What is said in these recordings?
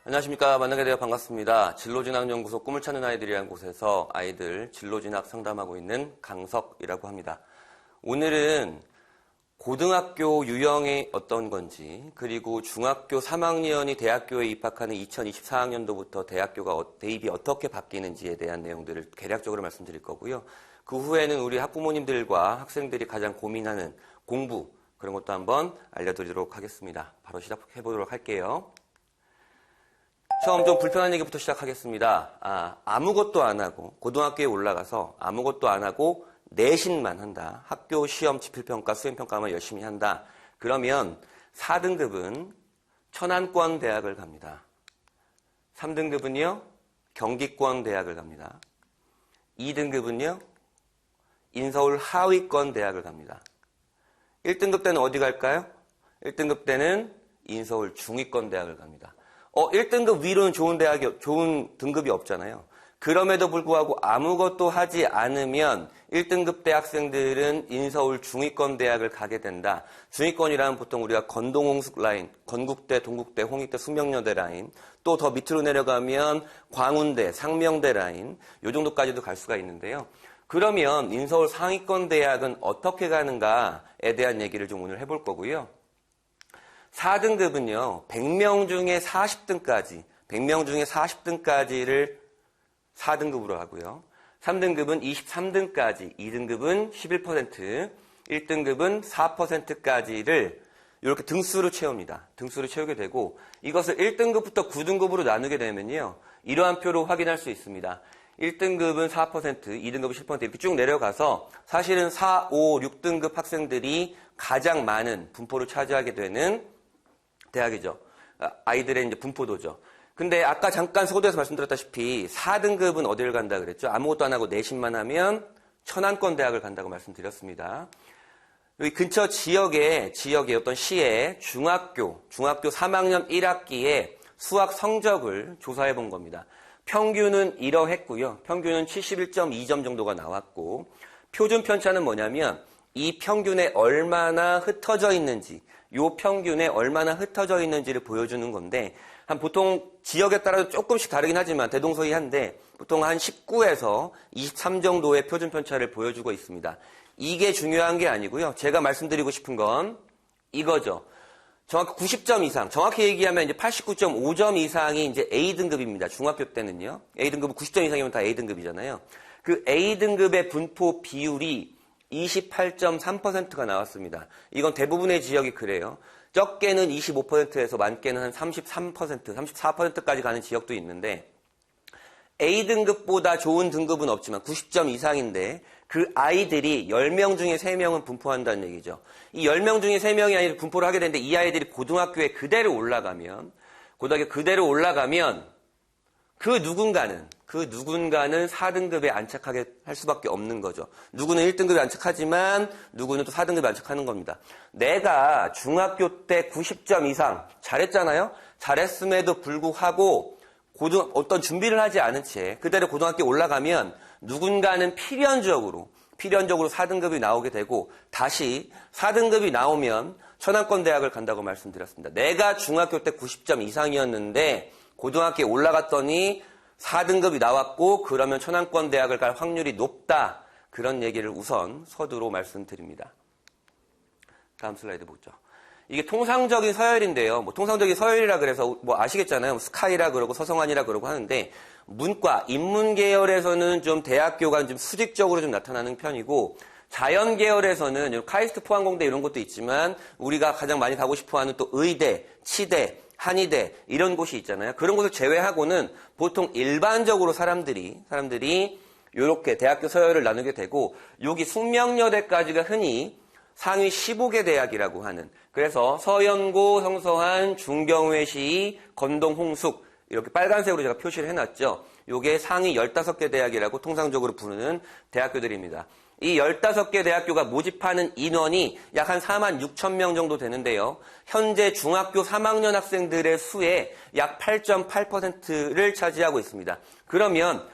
안녕하십니까. 만나게 되어 반갑습니다. 진로진학연구소 꿈을 찾는 아이들이라는 곳에서 아이들 진로진학 상담하고 있는 강석이라고 합니다. 오늘은 고등학교 유형이 어떤 건지, 그리고 중학교 3학년이 대학교에 입학하는 2024학년도부터 대입이 어떻게 바뀌는지에 대한 내용들을 개략적으로 말씀드릴 거고요. 그 후에는 우리 학부모님들과 학생들이 가장 고민하는 공부, 그런 것도 한번 알려드리도록 하겠습니다. 바로 시작해 보도록 할게요. 처음 좀 불편한 얘기부터 시작하겠습니다. 아무것도 안 하고 고등학교에 올라가서 아무것도 안 하고 내신만 한다. 학교 시험 지필평가 수행평가만 열심히 한다. 그러면 4등급은 천안권 대학을 갑니다. 3등급은요 경기권 대학을 갑니다. 2등급은요 인서울 하위권 대학을 갑니다. 1등급 때는 어디 갈까요? 1등급 때는 인서울 중위권 대학을 갑니다. 1등급 위로는 좋은 등급이 없잖아요. 그럼에도 불구하고 아무것도 하지 않으면 1등급 대학생들은 인서울 중위권 대학을 가게 된다. 중위권이라면 보통 우리가 건동홍숙 라인, 건국대, 동국대, 홍익대, 숙명여대 라인, 또 더 밑으로 내려가면 광운대, 상명대 라인, 요 정도까지도 갈 수가 있는데요. 그러면 인서울 상위권 대학은 어떻게 가는가에 대한 얘기를 좀 오늘 해볼 거고요. 4등급은요, 100명 중에 40등까지, 100명 중에 40등까지를 4등급으로 하고요. 3등급은 23등까지, 2등급은 11%, 1등급은 4%까지를 이렇게 등수로 채웁니다. 등수로 채우게 되고, 이것을 1등급부터 9등급으로 나누게 되면요, 이러한 표로 확인할 수 있습니다. 1등급은 4%, 2등급은 10% 이렇게 쭉 내려가서 사실은 4, 5, 6등급 학생들이 가장 많은 분포를 차지하게 되는 대학이죠. 아이들의 이제 분포도죠. 근데 아까 잠깐 서두에서 말씀드렸다시피 4등급은 어디를 간다 그랬죠? 아무것도 안 하고 내신만 하면 천안권 대학을 간다고 말씀드렸습니다. 여기 근처 지역의 어떤 시의 중학교 3학년 1학기에 수학 성적을 조사해 본 겁니다. 평균은 이러했고요. 평균은 71.2점 정도가 나왔고, 표준 편차는 뭐냐면 이 평균에 얼마나 흩어져 있는지, 요 평균에 얼마나 흩어져 있는지를 보여주는 건데, 보통 지역에 따라서 조금씩 다르긴 하지만 대동소이한데 보통 한 19에서 23 정도의 표준 편차를 보여주고 있습니다. 이게 중요한 게 아니고요. 제가 말씀드리고 싶은 건 이거죠. 정확히 90점 이상, 정확히 얘기하면 이제 89.5점 이상이 이제 A등급입니다. 중학교 때는요. A등급은 90점 이상이면 다 A등급이잖아요. 그 A등급의 분포 비율이 28.3%가 나왔습니다. 이건 대부분의 지역이 그래요. 적게는 25%에서 많게는 한 33%, 34%까지 가는 지역도 있는데, A등급보다 좋은 등급은 없지만 90점 이상인데 그 아이들이 10명 중에 3명은 분포한다는 얘기죠. 이 10명 중에 3명이 아니라 분포를 하게 되는데 이 아이들이 고등학교에 그대로 올라가면 그 누군가는 4등급에 안착하게 할 수밖에 없는 거죠. 누구는 1등급에 안착하지만 누구는 또 4등급에 안착하는 겁니다. 내가 중학교 때 90점 이상 잘했잖아요. 잘했음에도 불구하고 어떤 준비를 하지 않은 채 그대로 고등학교에 올라가면 누군가는 필연적으로 4등급이 나오게 되고 다시 4등급이 나오면 천안권 대학을 간다고 말씀드렸습니다. 내가 중학교 때 90점 이상이었는데 고등학교에 올라갔더니 4등급이 나왔고 그러면 천안권 대학을 갈 확률이 높다. 그런 얘기를 우선 서두로 말씀드립니다. 다음 슬라이드 보죠. 이게 통상적인 서열인데요. 통상적인 서열이라 그래서 아시겠잖아요. 스카이라 그러고 서성환이라 그러고 하는데 문과, 인문 계열에서는 좀 대학교가 좀 수직적으로 좀 나타나는 편이고 자연 계열에서는 카이스트 포항공대 이런 것도 있지만 우리가 가장 많이 가고 싶어하는 또 의대, 치대, 한의대 이런 곳이 있잖아요. 그런 곳을 제외하고는 보통 일반적으로 사람들이 이렇게 대학교 서열을 나누게 되고 여기 숙명여대까지가 흔히 상위 15개 대학이라고 하는 그래서 서연고, 성서한, 중경외시, 건동, 홍숙 이렇게 빨간색으로 제가 표시를 해놨죠. 이게 상위 15개 대학이라고 통상적으로 부르는 대학교들입니다. 이 15개 대학교가 모집하는 인원이 약 한 4만 6천 명 정도 되는데요. 현재 중학교 3학년 학생들의 수의 약 8.8%를 차지하고 있습니다. 그러면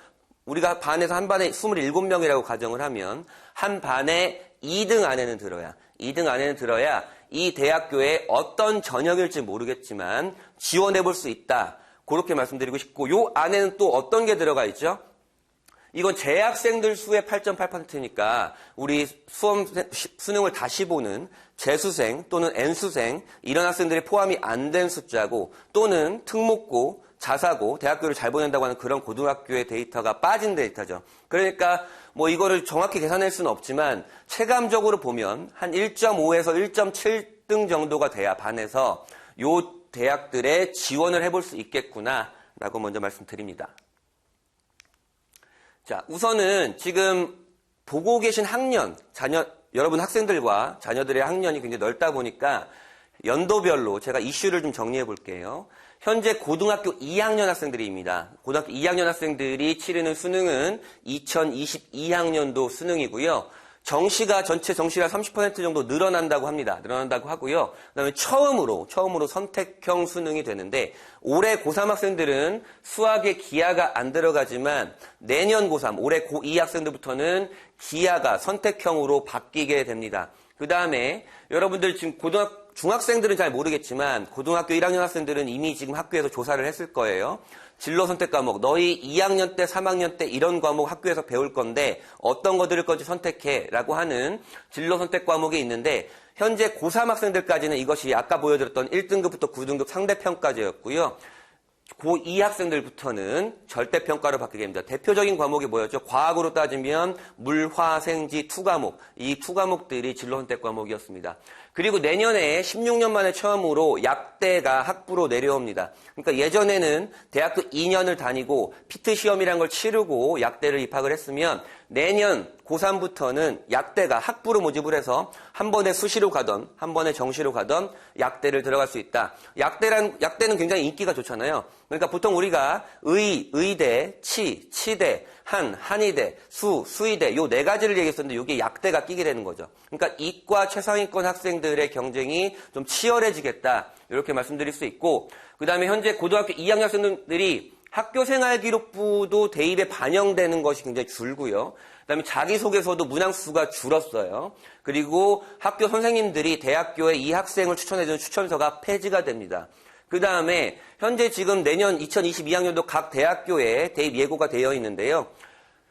우리가 반에서 한 반에 27명이라고 가정을 하면 한 반에 2등 안에는 들어야 2등 안에는 들어야 이 대학교에 어떤 전형일지 모르겠지만 지원해 볼 수 있다. 그렇게 말씀드리고 싶고 요 안에는 또 어떤 게 들어가 있죠? 이건 재학생들 수의 8.8%니까 우리 수능을 다시 보는 재수생 또는 N수생 이런 학생들이 포함이 안 된 숫자고 또는 특목고, 자사고, 대학교를 잘 보낸다고 하는 그런 고등학교의 데이터가 빠진 데이터죠. 그러니까 뭐 이거를 정확히 계산할 수는 없지만 체감적으로 보면 한 1.5에서 1.7등 정도가 돼야 반에서 요 대학들에 지원을 해볼 수 있겠구나라고 먼저 말씀드립니다. 자, 우선은 지금 보고 계신 학년, 여러분 학생들과 자녀들의 학년이 굉장히 넓다 보니까 연도별로 제가 이슈를 좀 정리해 볼게요. 현재 고등학교 2학년 학생들입니다. 고등학교 2학년 학생들이 치르는 수능은 2022학년도 수능이고요. 전체 정시가 30% 정도 늘어난다고 합니다. 늘어난다고 하고요. 그다음에 처음으로 선택형 수능이 되는데 올해 고3 학생들은 수학에 기하가 안 들어가지만 내년 고3, 올해 고2 학생들부터는 기하가 선택형으로 바뀌게 됩니다. 그다음에 여러분들 지금 중학생들은 잘 모르겠지만 고등학교 1학년 학생들은 이미 지금 학교에서 조사를 했을 거예요. 진로 선택 과목, 너희 2학년 때, 3학년 때 이런 과목 학교에서 배울 건데 어떤 거 들을 건지 선택해 라고 하는 진로 선택 과목이 있는데 현재 고3 학생들까지는 이것이 아까 보여드렸던 1등급부터 9등급 상대평가제였고요. 고2 학생들부터는 절대평가로 바뀌게 됩니다. 대표적인 과목이 뭐였죠? 과학으로 따지면 물, 화, 생지, 투과목. 이 투과목들이 진로선택 과목이었습니다. 그리고 내년에 16년 만에 처음으로 약대가 학부로 내려옵니다. 그러니까 예전에는 대학교 2년을 다니고 피트 시험이라는 걸 치르고 약대를 입학을 했으면 내년 고3부터는 약대가 학부로 모집을 해서 한 번에 수시로 가던 한 번에 정시로 가던 약대를 들어갈 수 있다. 약대는 굉장히 인기가 좋잖아요. 그러니까 보통 우리가 의대, 치대, 한의대, 수의대 요 네 가지를 얘기했었는데 이게 약대가 끼게 되는 거죠. 그러니까 이과 최상위권 학생들의 경쟁이 좀 치열해지겠다. 이렇게 말씀드릴 수 있고 그다음에 현재 고등학교 2학년 학생들이 학교생활기록부도 대입에 반영되는 것이 굉장히 줄고요. 그다음에 자기소개서도 문항수가 줄었어요. 그리고 학교 선생님들이 대학교에 이 학생을 추천해주는 추천서가 폐지가 됩니다. 그 다음에 현재 지금 내년 2022학년도 각 대학교에 대입 예고가 되어 있는데요.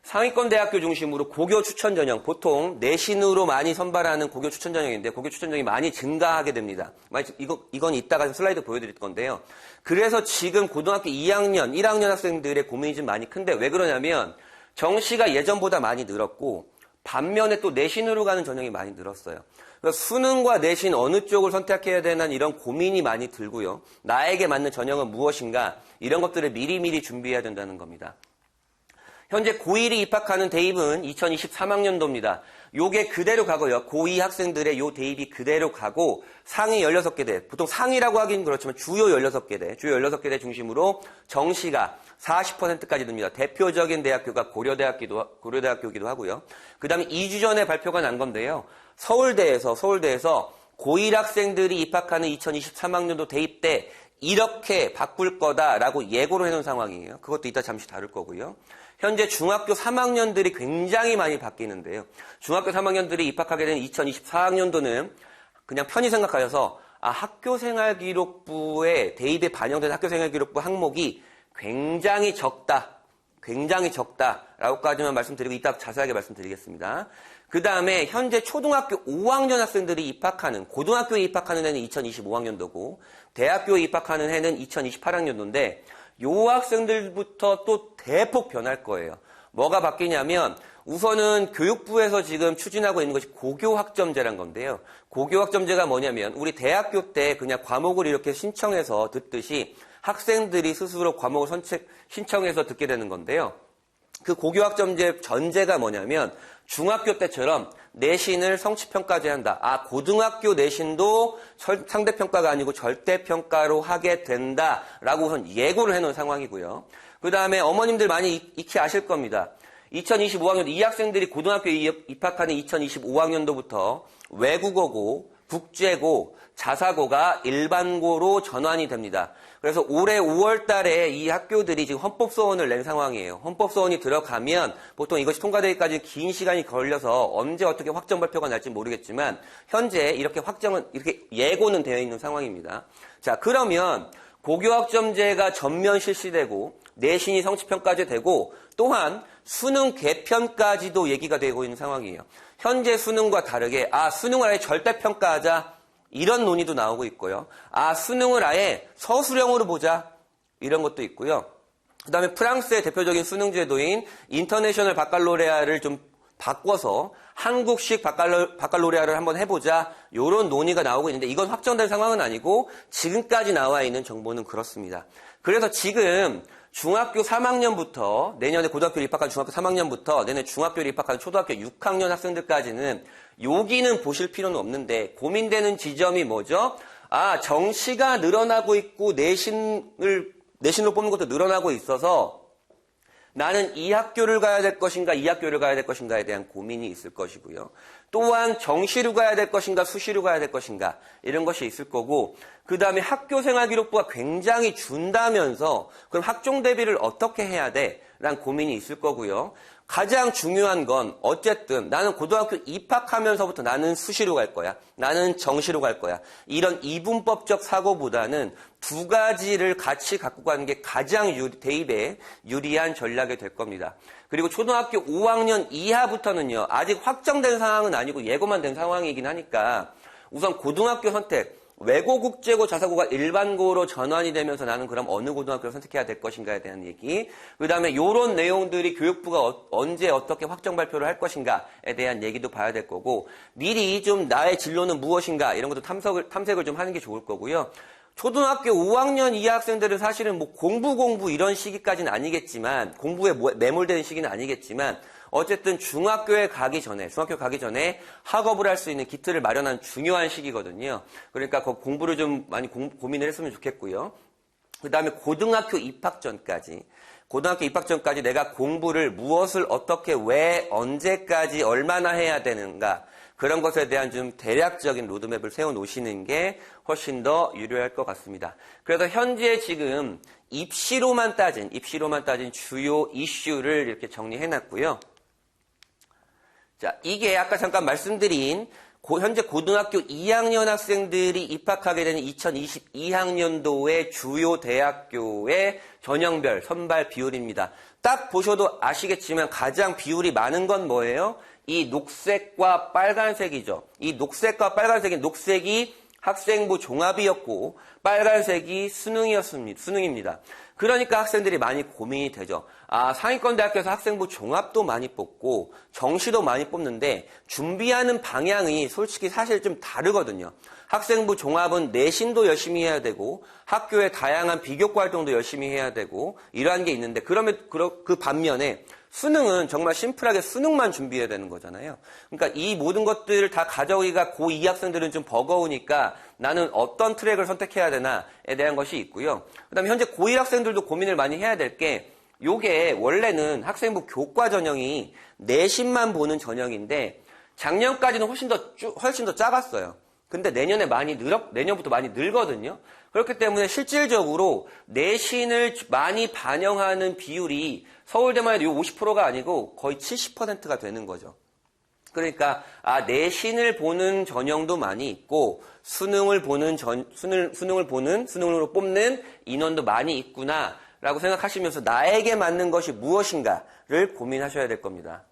상위권 대학교 중심으로 고교 추천 전형, 보통 내신으로 많이 선발하는 고교 추천 전형인데 고교 추천 전형이 많이 증가하게 됩니다. 이건 이따가 슬라이드 보여드릴 건데요. 그래서 지금 고등학교 2학년, 1학년 학생들의 고민이 좀 많이 큰데 왜 그러냐면 정시가 예전보다 많이 늘었고 반면에 또 내신으로 가는 전형이 많이 늘었어요. 그래서 수능과 내신 어느 쪽을 선택해야 되는 이런 고민이 많이 들고요. 나에게 맞는 전형은 무엇인가 이런 것들을 미리미리 준비해야 된다는 겁니다. 현재 고1이 입학하는 대입은 2023학년도입니다. 요게 그대로 가고요. 고2 학생들의 요 대입이 그대로 가고 상위 16개 보통 상위라고 하긴 그렇지만 주요 16개 중심으로 정시가 40%까지 듭니다. 대표적인 대학교가 고려대학교이기도 하고요. 그 다음에 2주 전에 발표가 난 건데요. 서울대에서 고1 학생들이 입학하는 2023학년도 대입 때 이렇게 바꿀 거다라고 예고를 해놓은 상황이에요. 그것도 이따 잠시 다룰 거고요. 현재 중학교 3학년들이 굉장히 많이 바뀌는데요. 중학교 3학년들이 입학하게 된 2024학년도는 그냥 편히 생각하셔서 학교생활기록부에 대입에 반영된 학교생활기록부 항목이 굉장히 적다라고까지만 말씀드리고 이따 자세하게 말씀드리겠습니다. 그 다음에 현재 초등학교 5학년 학생들이 고등학교에 입학하는 해는 2025학년도고 대학교에 입학하는 해는 2028학년도인데 요 학생들부터 또 대폭 변할 거예요. 뭐가 바뀌냐면 우선은 교육부에서 지금 추진하고 있는 것이 고교학점제란 건데요. 고교학점제가 뭐냐면 우리 대학교 때 그냥 과목을 이렇게 신청해서 듣듯이 학생들이 스스로 과목을 신청해서 듣게 되는 건데요. 그 고교학점제 전제가 뭐냐면 중학교 때처럼 내신을 성취평가제 한다. 고등학교 내신도 상대평가가 아니고 절대평가로 하게 된다라고 우선 예고를 해놓은 상황이고요. 그 다음에 어머님들 많이 익히 아실 겁니다. 2025학년도 이 학생들이 고등학교에 입학하는 2025학년도부터 외국어고 국제고, 자사고가 일반고로 전환이 됩니다. 그래서 올해 5월 달에 이 학교들이 지금 헌법소원을 낸 상황이에요. 헌법소원이 들어가면 보통 이것이 통과되기까지 긴 시간이 걸려서 언제 어떻게 확정 발표가 날지 모르겠지만 현재 이렇게 이렇게 예고는 되어 있는 상황입니다. 자, 그러면 고교학점제가 전면 실시되고 내신이 성취평가제 되고 또한 수능 개편까지도 얘기가 되고 있는 상황이에요. 현재 수능과 다르게 수능을 아예 절대평가하자 이런 논의도 나오고 있고요. 수능을 아예 서술형으로 보자 이런 것도 있고요. 그 다음에 프랑스의 대표적인 수능 제도인 인터내셔널 바칼로레아를 좀 바꿔서 한국식 바칼로레아를 한번 해보자 이런 논의가 나오고 있는데 이건 확정된 상황은 아니고 지금까지 나와 있는 정보는 그렇습니다. 그래서 지금 중학교 3학년부터 내년에 고등학교를 입학한 중학교 3학년부터 내년에 중학교를 입학한 초등학교 6학년 학생들까지는 여기는 보실 필요는 없는데 고민되는 지점이 뭐죠? 정시가 늘어나고 있고 내신으로 뽑는 것도 늘어나고 있어서 나는 이 학교를 가야 될 것인가 이 학교를 가야 될 것인가에 대한 고민이 있을 것이고요. 또한 정시로 가야 될 것인가 수시로 가야 될 것인가 이런 것이 있을 거고 그 다음에 학교생활기록부가 굉장히 준다면서 그럼 학종 대비를 어떻게 해야 돼? 라는 고민이 있을 거고요. 가장 중요한 건 어쨌든 나는 고등학교 입학하면서부터 나는 수시로 갈 거야. 나는 정시로 갈 거야. 이런 이분법적 사고보다는 두 가지를 같이 갖고 가는 게 가장 대입에 유리한 전략이 될 겁니다. 그리고 초등학교 5학년 이하부터는요. 아직 확정된 상황은 아니고 예고만 된 상황이긴 하니까 우선 고등학교 선택 외고국제고 자사고가 일반고로 전환이 되면서 나는 그럼 어느 고등학교를 선택해야 될 것인가에 대한 얘기 그 다음에 이런 내용들이 교육부가 언제 어떻게 확정 발표를 할 것인가에 대한 얘기도 봐야 될 거고 미리 좀 나의 진로는 무엇인가 이런 것도 탐색을 좀 하는 게 좋을 거고요. 초등학교 5학년 이하 학생들은 사실은 뭐 공부 이런 시기까지는 아니겠지만 공부에 매몰되는 시기는 아니겠지만 어쨌든 중학교 가기 전에 학업을 할 수 있는 기틀을 마련한 중요한 시기거든요. 그러니까 그 공부를 좀 많이 고민을 했으면 좋겠고요. 그 다음에 고등학교 입학 전까지 내가 공부를 무엇을 어떻게 왜 언제까지 얼마나 해야 되는가 그런 것에 대한 좀 대략적인 로드맵을 세워놓으시는 게 훨씬 더 유리할 것 같습니다. 그래서 현재 지금 입시로만 따진 주요 이슈를 이렇게 정리해놨고요. 자, 이게 아까 잠깐 말씀드린 현재 고등학교 2학년 학생들이 입학하게 되는 2022학년도의 주요 대학교의 전형별 선발 비율입니다. 딱 보셔도 아시겠지만 가장 비율이 많은 건 뭐예요? 이 녹색과 빨간색이죠. 이 녹색과 빨간색인 녹색이 학생부 종합이었고 빨간색이 수능입니다. 그러니까 학생들이 많이 고민이 되죠. 상위권 대학교에서 학생부 종합도 많이 뽑고 정시도 많이 뽑는데 준비하는 방향이 솔직히 사실 좀 다르거든요. 학생부 종합은 내신도 열심히 해야 되고 학교의 다양한 비교과 활동도 열심히 해야 되고 이러한 게 있는데 그러면 그 반면에 수능은 정말 심플하게 수능만 준비해야 되는 거잖아요. 그러니까 이 모든 것들을 다 가져오기가 고2 학생들은 좀 버거우니까 나는 어떤 트랙을 선택해야 되나에 대한 것이 있고요. 그다음에 현재 고1 학생들도 고민을 많이 해야 될 게 요게 원래는 학생부 교과 전형이 내신만 보는 전형인데 작년까지는 훨씬 더 작았어요. 근데 내년부터 많이 늘거든요. 그렇기 때문에 실질적으로 내신을 많이 반영하는 비율이 서울대만 해도 50%가 아니고 거의 70%가 되는 거죠. 그러니까 내신을 보는 전형도 많이 있고 수능으로 뽑는 인원도 많이 있구나라고 생각하시면서 나에게 맞는 것이 무엇인가를 고민하셔야 될 겁니다.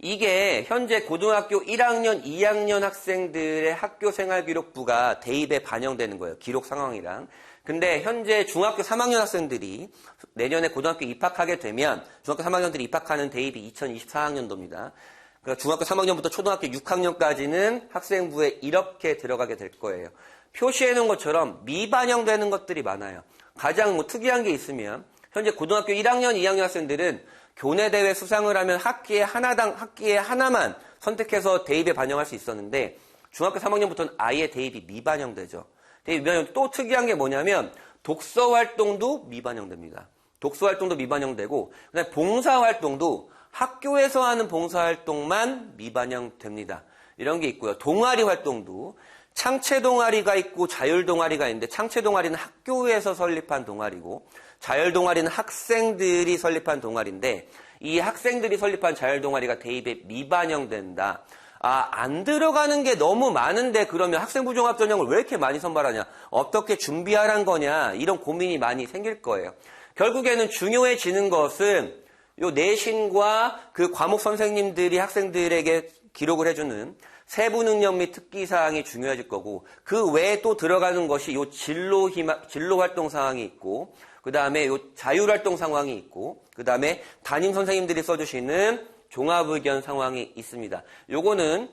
이게 현재 고등학교 1학년, 2학년 학생들의 학교생활기록부가 대입에 반영되는 거예요. 기록 상황이랑. 근데 현재 중학교 3학년 학생들이 내년에 고등학교 입학하게 되면 중학교 3학년들이 입학하는 대입이 2024학년도입니다. 그러니까 중학교 3학년부터 초등학교 6학년까지는 학생부에 이렇게 들어가게 될 거예요. 표시해 놓은 것처럼 미반영되는 것들이 많아요. 가장 특이한 게 있으면 현재 고등학교 1학년, 2학년 학생들은 교내대회 수상을 하면 학기에 하나만 선택해서 대입에 반영할 수 있었는데 중학교 3학년부터는 아예 대입이 미반영되죠. 대입 미반영 또 특이한 게 뭐냐면 독서활동도 미반영됩니다. 독서활동도 미반영되고 그다음에 봉사활동도 학교에서 하는 봉사활동만 미반영됩니다. 이런 게 있고요. 동아리 활동도 창체 동아리가 있고 자율 동아리가 있는데 창체 동아리는 학교에서 설립한 동아리고 자율 동아리는 학생들이 설립한 동아리인데 이 학생들이 설립한 자율 동아리가 대입에 미반영된다. 안 들어가는 게 너무 많은데 그러면 학생부 종합전형을 왜 이렇게 많이 선발하냐? 어떻게 준비하란 거냐? 이런 고민이 많이 생길 거예요. 결국에는 중요해지는 것은 요 내신과 그 과목 선생님들이 학생들에게 기록을 해주는 세부 능력 및 특기 사항이 중요해질 거고 그 외에 또 들어가는 것이 요 진로 활동 상황이 있고 그 다음에 요 자율 활동 상황이 있고 그 다음에 담임 선생님들이 써주시는 종합 의견 상황이 있습니다. 요거는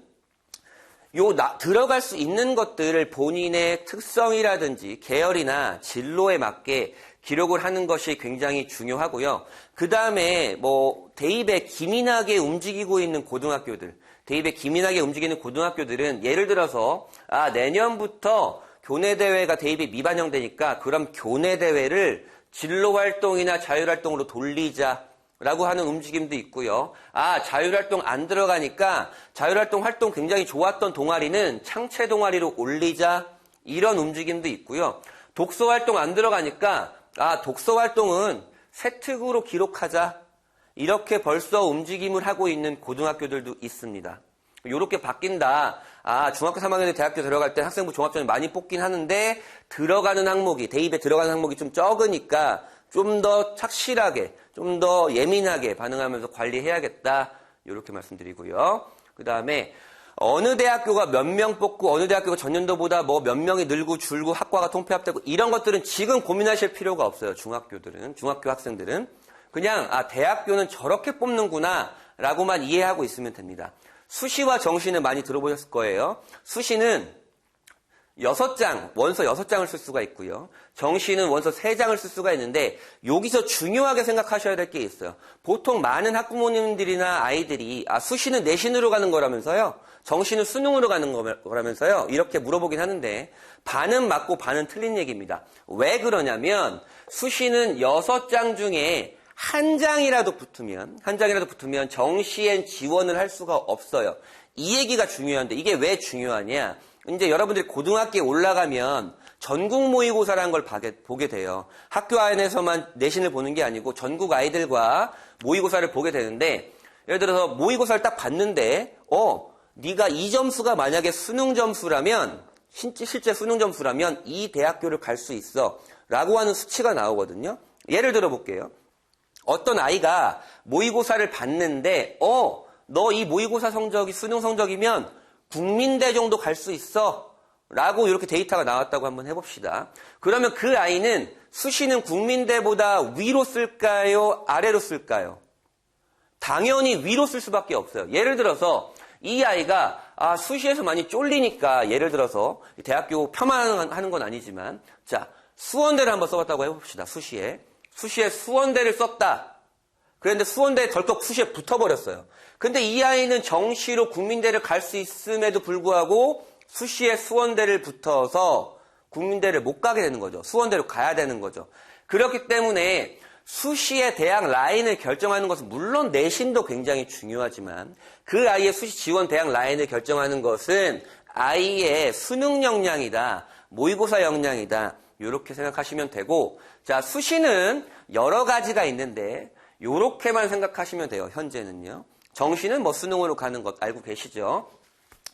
들어갈 수 있는 것들을 본인의 특성이라든지 계열이나 진로에 맞게 기록을 하는 것이 굉장히 중요하고요. 그 다음에 대입에 기민하게 움직이고 있는 고등학교들, 대입에 기민하게 움직이는 고등학교들은 예를 들어서 내년부터 교내대회가 대입이 미반영되니까 그럼 교내대회를 진로활동이나 자율활동으로 돌리자라고 하는 움직임도 있고요. 자율활동 안 들어가니까 자율활동 활동 굉장히 좋았던 동아리는 창체 동아리로 올리자 이런 움직임도 있고요. 독서활동 안 들어가니까 독서활동은 세특으로 기록하자 이렇게 벌써 움직임을 하고 있는 고등학교들도 있습니다. 이렇게 바뀐다. 중학교 3학년에 대학교 들어갈 때 학생부 종합전형 많이 뽑긴 하는데 들어가는 항목이 대입에 들어가는 항목이 좀 적으니까 좀 더 착실하게 좀 더 예민하게 반응하면서 관리해야겠다. 이렇게 말씀드리고요. 그 다음에 어느 대학교가 몇 명 뽑고 어느 대학교가 전년도보다 몇 명이 늘고 줄고 학과가 통폐합되고 이런 것들은 지금 고민하실 필요가 없어요. 중학교 학생들은 그냥 대학교는 저렇게 뽑는구나 라고만 이해하고 있으면 됩니다. 수시와 정시는 많이 들어보셨을 거예요. 수시는 6장, 원서 6장을 쓸 수가 있고요. 정시는 원서 3장을 쓸 수가 있는데 여기서 중요하게 생각하셔야 될 게 있어요. 보통 많은 학부모님들이나 아이들이 수시는 내신으로 가는 거라면서요. 정시는 수능으로 가는 거라면서요. 이렇게 물어보긴 하는데 반은 맞고 반은 틀린 얘기입니다. 왜 그러냐면 수시는 6장 중에 한 장이라도 붙으면 정시엔 지원을 할 수가 없어요. 이 얘기가 중요한데 이게 왜 중요하냐? 이제 여러분들이 고등학교에 올라가면 전국 모의고사라는 걸 보게 돼요. 학교 안에서만 내신을 보는 게 아니고 전국 아이들과 모의고사를 보게 되는데 예를 들어서 모의고사를 딱 봤는데 네가 이 점수가 만약에 수능 점수라면 실제 수능 점수라면 이 대학교를 갈 수 있어 라고 하는 수치가 나오거든요. 예를 들어 볼게요. 어떤 아이가 모의고사를 봤는데 너 이 모의고사 성적이 수능 성적이면 국민대 정도 갈 수 있어 라고 이렇게 데이터가 나왔다고 한번 해봅시다. 그러면 그 아이는 수시는 국민대보다 위로 쓸까요? 아래로 쓸까요? 당연히 위로 쓸 수밖에 없어요. 예를 들어서 이 아이가 수시에서 많이 쫄리니까 예를 들어서 대학교 폄하하는 건 아니지만 자 수원대를 한번 써봤다고 해봅시다. 수시에 수원대를 썼다. 그런데 수원대에 덜컥 수시에 붙어버렸어요. 근데 이 아이는 정시로 국민대를 갈 수 있음에도 불구하고 수시에 수원대를 붙어서 국민대를 못 가게 되는 거죠. 수원대로 가야 되는 거죠. 그렇기 때문에 수시의 대학 라인을 결정하는 것은 물론 내신도 굉장히 중요하지만 그 아이의 수시 지원 대학 라인을 결정하는 것은 아이의 수능 역량이다. 모의고사 역량이다. 이렇게 생각하시면 되고 자 수시는 여러 가지가 있는데 이렇게만 생각하시면 돼요. 현재는요. 정시는 수능으로 가는 것 알고 계시죠?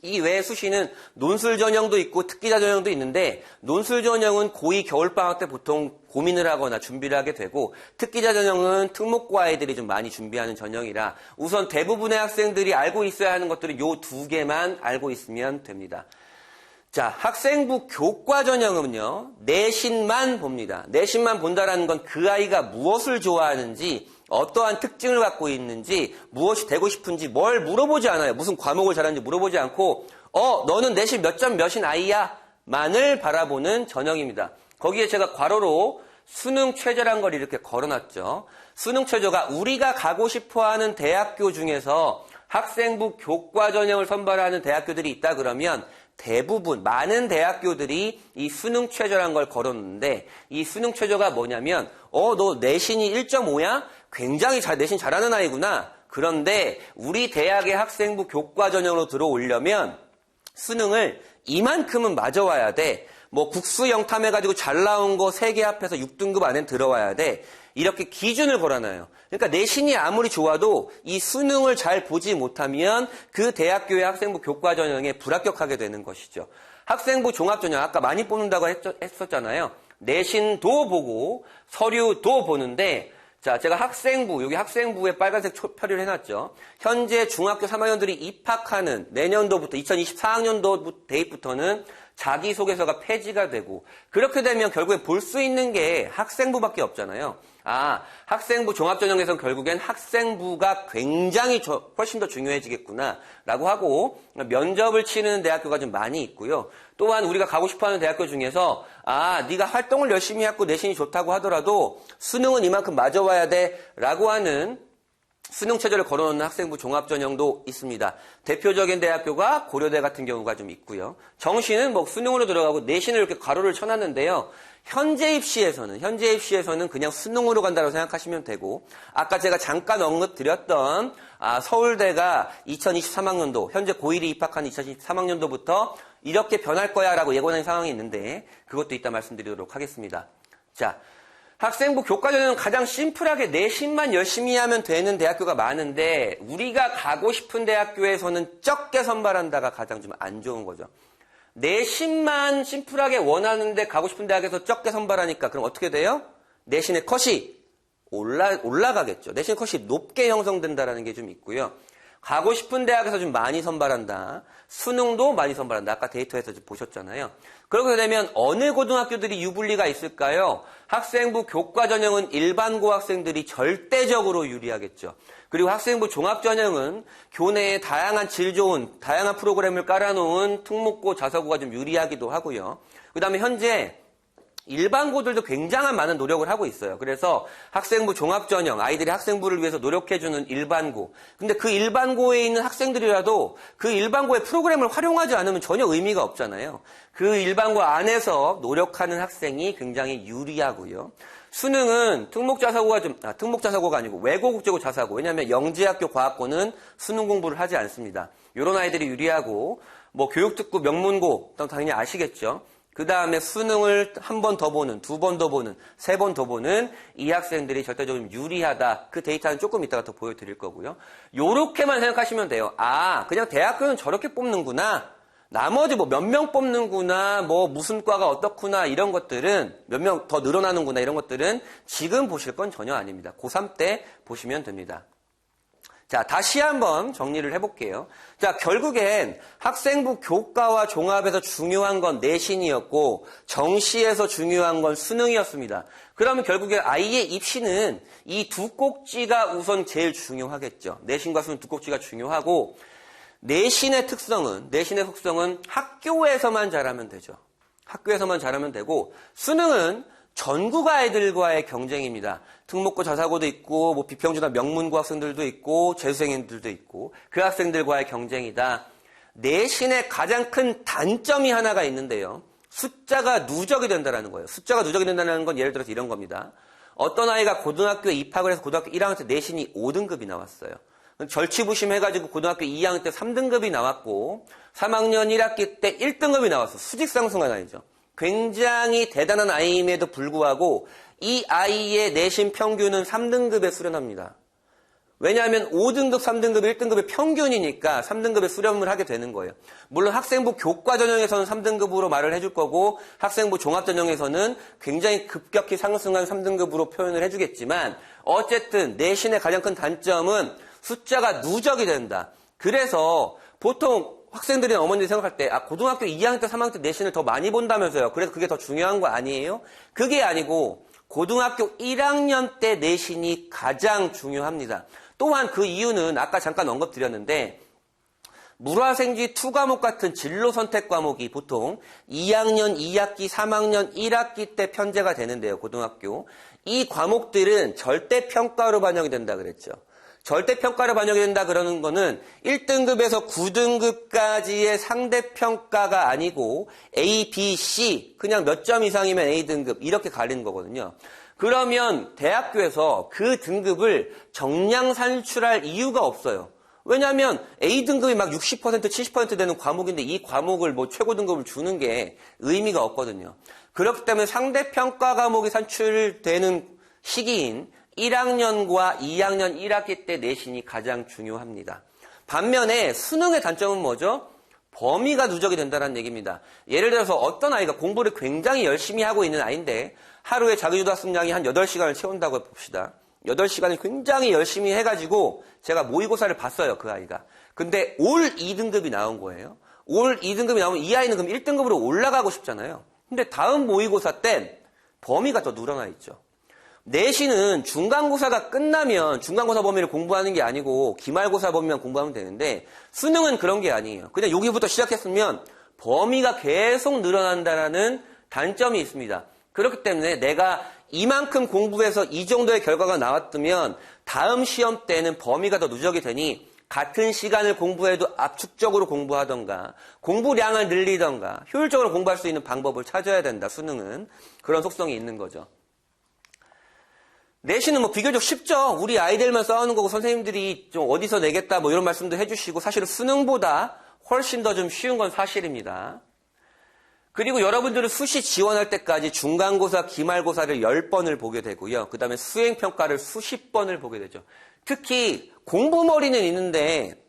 이 외에 수시는 논술 전형도 있고 특기자 전형도 있는데 논술 전형은 고2 겨울방학 때 보통 고민을 하거나 준비를 하게 되고 특기자 전형은 특목고 아이들이 좀 많이 준비하는 전형이라 우선 대부분의 학생들이 알고 있어야 하는 것들은 요 2개만 알고 있으면 됩니다. 자, 학생부 교과 전형은요, 내신만 봅니다. 내신만 본다라는 건 그 아이가 무엇을 좋아하는지, 어떠한 특징을 갖고 있는지, 무엇이 되고 싶은지 뭘 물어보지 않아요. 무슨 과목을 잘하는지 물어보지 않고, 너는 내신 몇 점 몇인 아이야? 만을 바라보는 전형입니다. 거기에 제가 괄호로 수능 최저란 걸 이렇게 걸어놨죠. 수능 최저가 우리가 가고 싶어하는 대학교 중에서 학생부 교과 전형을 선발하는 대학교들이 있다 그러면 대부분 많은 대학교들이 이 수능 최저란 걸 걸었는데 이 수능 최저가 뭐냐면 너 내신이 1.5야? 굉장히 내신 잘하는 아이구나. 그런데 우리 대학의 학생부 교과 전형으로 들어오려면 수능을 이만큼은 맞아와야 돼. 뭐 국수 영탐해가지고 잘 나온 거 3개 합해서 6등급 안에 들어와야 돼. 이렇게 기준을 걸어놔요. 그러니까 내신이 아무리 좋아도 이 수능을 잘 보지 못하면 그 대학교의 학생부 교과 전형에 불합격하게 되는 것이죠. 학생부 종합전형 아까 많이 뽑는다고 했었잖아요. 내신도 보고 서류도 보는데 자, 제가 학생부, 여기 학생부에 빨간색 표리를 해놨죠. 현재 중학교 3학년들이 입학하는 내년도부터 2024학년도 대입부터는 자기소개서가 폐지가 되고 그렇게 되면 결국에 볼 수 있는 게 학생부밖에 없잖아요. 아, 학생부 종합전형에서는 결국엔 학생부가 굉장히 훨씬 더 중요해지겠구나 라고 하고 면접을 치는 대학교가 좀 많이 있고요. 또한 우리가 가고 싶어하는 대학교 중에서 아, 네가 활동을 열심히 하고 내신이 좋다고 하더라도 수능은 이만큼 맞아와야 돼 라고 하는 수능 체제를 걸어놓는 학생부 종합전형도 있습니다. 대표적인 대학교가 고려대 같은 경우가 좀 있고요. 정시는 뭐 수능으로 들어가고 내신을 이렇게 가로를 쳐놨는데요. 현재 입시에서는 그냥 수능으로 간다고 생각하시면 되고 아까 제가 잠깐 언급드렸던 서울대가 2023학년도 현재 고1이 입학한 2023학년도부터 이렇게 변할 거야 라고 예고하는 상황이 있는데 그것도 이따 말씀드리도록 하겠습니다. 자, 학생부 교과전형은 가장 심플하게 내신만 열심히 하면 되는 대학교가 많은데 우리가 가고 싶은 대학교에서는 적게 선발한다가 가장 좀 안 좋은 거죠. 내신만 심플하게 원하는데 가고 싶은 대학에서 적게 선발하니까 그럼 어떻게 돼요? 내신의 컷이 올라가겠죠. 내신 컷이 높게 형성된다라는 게 좀 있고요. 가고 싶은 대학에서 좀 많이 선발한다. 수능도 많이 선발한다. 아까 데이터에서 좀 보셨잖아요. 그렇게 되면 어느 고등학교들이 유불리가 있을까요? 학생부 교과 전형은 일반고 학생들이 절대적으로 유리하겠죠. 그리고 학생부 종합전형은 교내에 다양한 질 좋은 다양한 프로그램을 깔아놓은 특목고 자사고가 좀 유리하기도 하고요. 그 다음에 현재 일반고들도 굉장한 많은 노력을 하고 있어요. 그래서 학생부 종합전형, 아이들이 학생부를 위해서 노력해주는 일반고. 근데 그 일반고에 있는 학생들이라도 그 일반고의 프로그램을 활용하지 않으면 전혀 의미가 없잖아요. 그 일반고 안에서 노력하는 학생이 굉장히 유리하고요. 수능은 특목자사고가 아니고 외고국제고 자사고. 왜냐하면 영재학교 과학고는 수능 공부를 하지 않습니다. 이런 아이들이 유리하고, 뭐 교육특구 명문고, 당연히 아시겠죠. 그 다음에 수능을 한 번 더 보는, 2번 더 보는, 3번 더 보는 이 학생들이 절대적으로 유리하다. 그 데이터는 조금 이따가 더 보여드릴 거고요. 요렇게만 생각하시면 돼요. 아, 그냥 대학교는 저렇게 뽑는구나. 나머지 뭐 몇 명 뽑는구나, 뭐 무슨 과가 어떻구나 이런 것들은 몇 명 더 늘어나는구나 이런 것들은 지금 보실 건 전혀 아닙니다. 고3 때 보시면 됩니다. 자, 다시 한번 정리를 해볼게요. 자, 결국엔 학생부 교과와 종합에서 중요한 건 내신이었고 정시에서 중요한 건 수능이었습니다. 그러면 결국에 아이의 입시는 이 두 꼭지가 우선 제일 중요하겠죠. 내신과 수능 두 꼭지가 중요하고 내신의 속성은 학교에서만 잘하면 되죠. 학교에서만 잘하면 되고 수능은 전국 아이들과의 경쟁입니다. 특목고 자사고도 있고 뭐 비평준화 명문고 학생들도 있고 재수생들도 있고 그 학생들과의 경쟁이다. 내신의 가장 큰 단점이 하나가 있는데요. 숫자가 누적이 된다는 거예요. 숫자가 누적이 된다는 건 예를 들어서 이런 겁니다. 어떤 아이가 고등학교에 입학을 해서 고등학교 1학년 때 내신이 5등급이 나왔어요. 절치부심해가지고 고등학교 2학년 때 3등급이 나왔고 3학년 1학기 때 1등급이 나왔어. 수직상승한 아이죠. 굉장히 대단한 아이임에도 불구하고 이 아이의 내신 평균은 3등급에 수련합니다. 왜냐하면 5등급, 3등급, 1등급의 평균이니까 3등급에 수렴을 하게 되는 거예요. 물론 학생부 교과 전형에서는 3등급으로 말을 해줄 거고 학생부 종합 전형에서는 굉장히 급격히 상승한 3등급으로 표현을 해주겠지만 어쨌든 내신의 가장 큰 단점은 숫자가 누적이 된다. 그래서 보통 학생들이나 어머니들이 생각할 때 고등학교 2학년 때 3학년 때 내신을 더 많이 본다면서요. 그래서 그게 더 중요한 거 아니에요? 그게 아니고 고등학교 1학년 때 내신이 가장 중요합니다. 또한 그 이유는 아까 잠깐 언급드렸는데 물화생지 2과목 같은 진로 선택 과목이 보통 2학년 2학기, 3학년 1학기 때 편제가 되는데요. 고등학교. 이 과목들은 절대평가로 반영이 된다 그랬죠. 절대평가로 반영이 된다 그러는 거는 1등급에서 9등급까지의 상대평가가 아니고 A, B, C 그냥 몇 점 이상이면 A등급 이렇게 가리는 거거든요. 그러면 대학교에서 그 등급을 정량 산출할 이유가 없어요. 왜냐하면 A등급이 막 60%, 70% 되는 과목인데 이 과목을 뭐 최고 등급을 주는 게 의미가 없거든요. 그렇기 때문에 상대평가 과목이 산출되는 시기인 1학년과 2학년 1학기 때 내신이 가장 중요합니다. 반면에 수능의 단점은 뭐죠? 범위가 누적이 된다는 얘기입니다. 예를 들어서 어떤 아이가 공부를 굉장히 열심히 하고 있는 아이인데 하루에 자기주도 학습량이 한 8시간을 채운다고 봅시다. 8시간을 굉장히 열심히 해가지고 제가 모의고사를 봤어요, 그 아이가. 근데 올 2등급이 나온 거예요. 올 2등급이 나오면 이 아이는 그럼 1등급으로 올라가고 싶잖아요. 근데 다음 모의고사 땐 범위가 더 늘어나 있죠. 내신은 중간고사가 끝나면 중간고사 범위를 공부하는 게 아니고 기말고사 범위만 공부하면 되는데 수능은 그런 게 아니에요. 그냥 여기부터 시작했으면 범위가 계속 늘어난다는 단점이 있습니다. 그렇기 때문에 내가 이만큼 공부해서 이 정도의 결과가 나왔다면 다음 시험 때는 범위가 더 누적이 되니 같은 시간을 공부해도 압축적으로 공부하던가 공부량을 늘리던가 효율적으로 공부할 수 있는 방법을 찾아야 된다. 수능은 그런 속성이 있는 거죠. 내신은 뭐 비교적 쉽죠. 우리 아이들만 싸우는 거고 선생님들이 좀 어디서 내겠다 뭐 이런 말씀도 해주시고 사실은 수능보다 훨씬 더 좀 쉬운 건 사실입니다. 그리고 여러분들은 수시 지원할 때까지 중간고사, 기말고사를 10번을 보게 되고요. 그 다음에 수행평가를 수십 번을 보게 되죠. 특히 공부머리는 있는데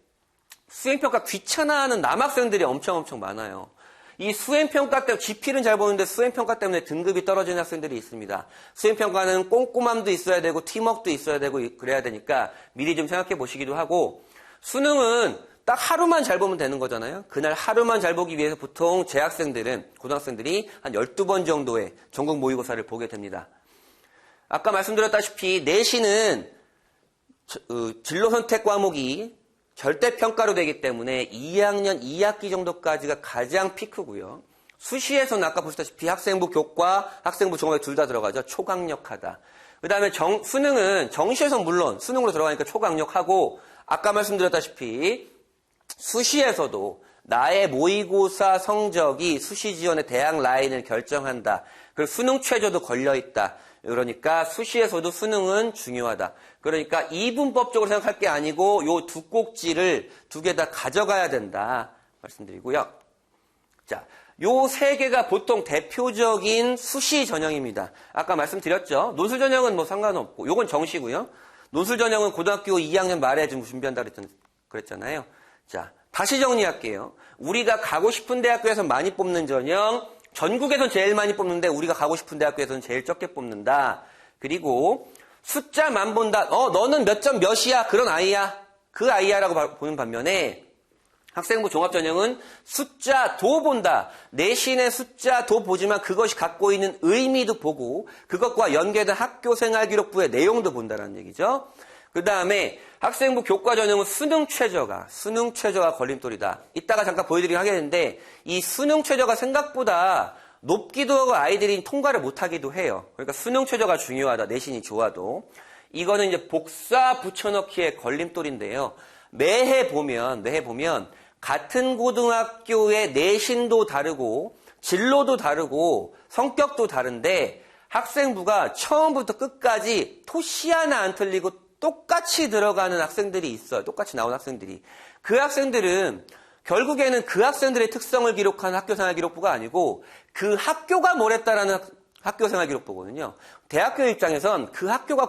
수행평가 귀찮아하는 남학생들이 엄청 많아요. 이 수행평가 때문에 지필은 잘 보는데 수행평가 때문에 등급이 떨어지는 학생들이 있습니다. 수행평가는 꼼꼼함도 있어야 되고 팀워크도 있어야 되고 그래야 되니까 미리 좀 생각해 보시기도 하고 수능은 딱 하루만 잘 보면 되는 거잖아요. 그날 하루만 잘 보기 위해서 보통 재학생들은 고등학생들이 한 12번 정도의 전국 모의고사를 보게 됩니다. 아까 말씀드렸다시피 내신은 진로 선택 과목이 절대평가로 되기 때문에 2학년 2학기 정도까지가 가장 피크고요. 수시에서는 아까 보셨다시피 학생부 교과, 학생부 종합에 둘 다 들어가죠. 초강력하다. 그 다음에 수능은 정시에서 물론 수능으로 들어가니까 초강력하고 아까 말씀드렸다시피 수시에서도 나의 모의고사 성적이 수시 지원의 대학 라인을 결정한다. 그리고 수능 최저도 걸려있다. 그러니까 수시에서도 수능은 중요하다. 그러니까 이분법적으로 생각할 게 아니고 요 두 꼭지를 두 개 다 가져가야 된다. 말씀드리고요. 자, 요 세 개가 보통 대표적인 수시 전형입니다. 아까 말씀드렸죠. 논술 전형은 뭐 상관없고 요건 정시고요. 논술 전형은 고등학교 2학년 말에 좀 준비한다 그랬잖아요. 자, 다시 정리할게요. 우리가 가고 싶은 대학교에서 많이 뽑는 전형, 전국에선 제일 많이 뽑는데 우리가 가고 싶은 대학교에서는 제일 적게 뽑는다. 그리고 숫자만 본다. 너는 몇 점 몇이야? 그런 아이야. 그 아이야라고 보는 반면에 학생부 종합전형은 숫자도 본다. 내신의 숫자도 보지만 그것이 갖고 있는 의미도 보고 그것과 연계된 학교생활기록부의 내용도 본다는 얘기죠. 그 다음에 학생부 교과전형은 수능 최저가 걸림돌이다. 이따가 잠깐 보여드리긴 하겠는데 이 수능 최저가 생각보다 높기도 하고 아이들이 통과를 못하기도 해요. 그러니까 수능 최저가 중요하다. 내신이 좋아도. 이거는 이제 복사 붙여넣기의 걸림돌인데요. 매해 보면 같은 고등학교의 내신도 다르고 진로도 다르고 성격도 다른데 학생부가 처음부터 끝까지 토시 하나 안 틀리고 똑같이 들어가는 학생들이 있어요. 똑같이 나온 학생들이. 그 학생들은 결국에는 그 학생들의 특성을 기록한 학교생활기록부가 아니고 그 학교가 뭘 했다라는 학교생활기록부거든요. 대학교 입장에선 그 학교가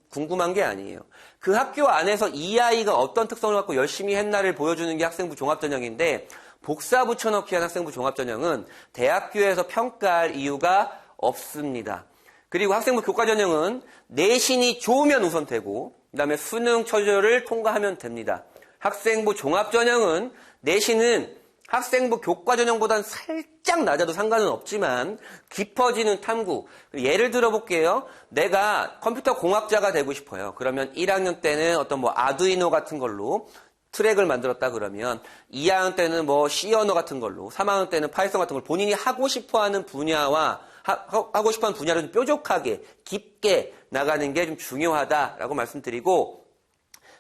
궁금한 게 아니에요. 그 학교 안에서 이 아이가 어떤 특성을 갖고 열심히 했나를 보여주는 게 학생부 종합전형인데 복사 붙여넣기 한 학생부 종합전형은 대학교에서 평가할 이유가 없습니다. 그리고 학생부 교과전형은 내신이 좋으면 우선 되고 그 다음에 수능 최저를 통과하면 됩니다. 학생부 종합전형은 내신은 학생부 교과전형보다는 살짝 낮아도 상관은 없지만 깊어지는 탐구. 예를 들어 볼게요. 내가 컴퓨터 공학자가 되고 싶어요. 그러면 1학년 때는 어떤 뭐 아두이노 같은 걸로 트랙을 만들었다 그러면 2학년 때는 뭐 C 언어 같은 걸로 3학년 때는 파이썬 같은 걸 본인이 하고 싶어하는 분야와 하고 싶어하는 분야를 좀 뾰족하게 깊게 나가는 게 좀 중요하다라고 말씀드리고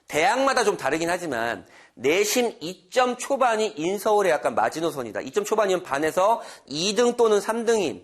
대학마다 좀 다르긴 하지만 내신 2점 초반이 인서울의 약간 마지노선이다. 2점 초반이면 반에서 2등 또는 3등인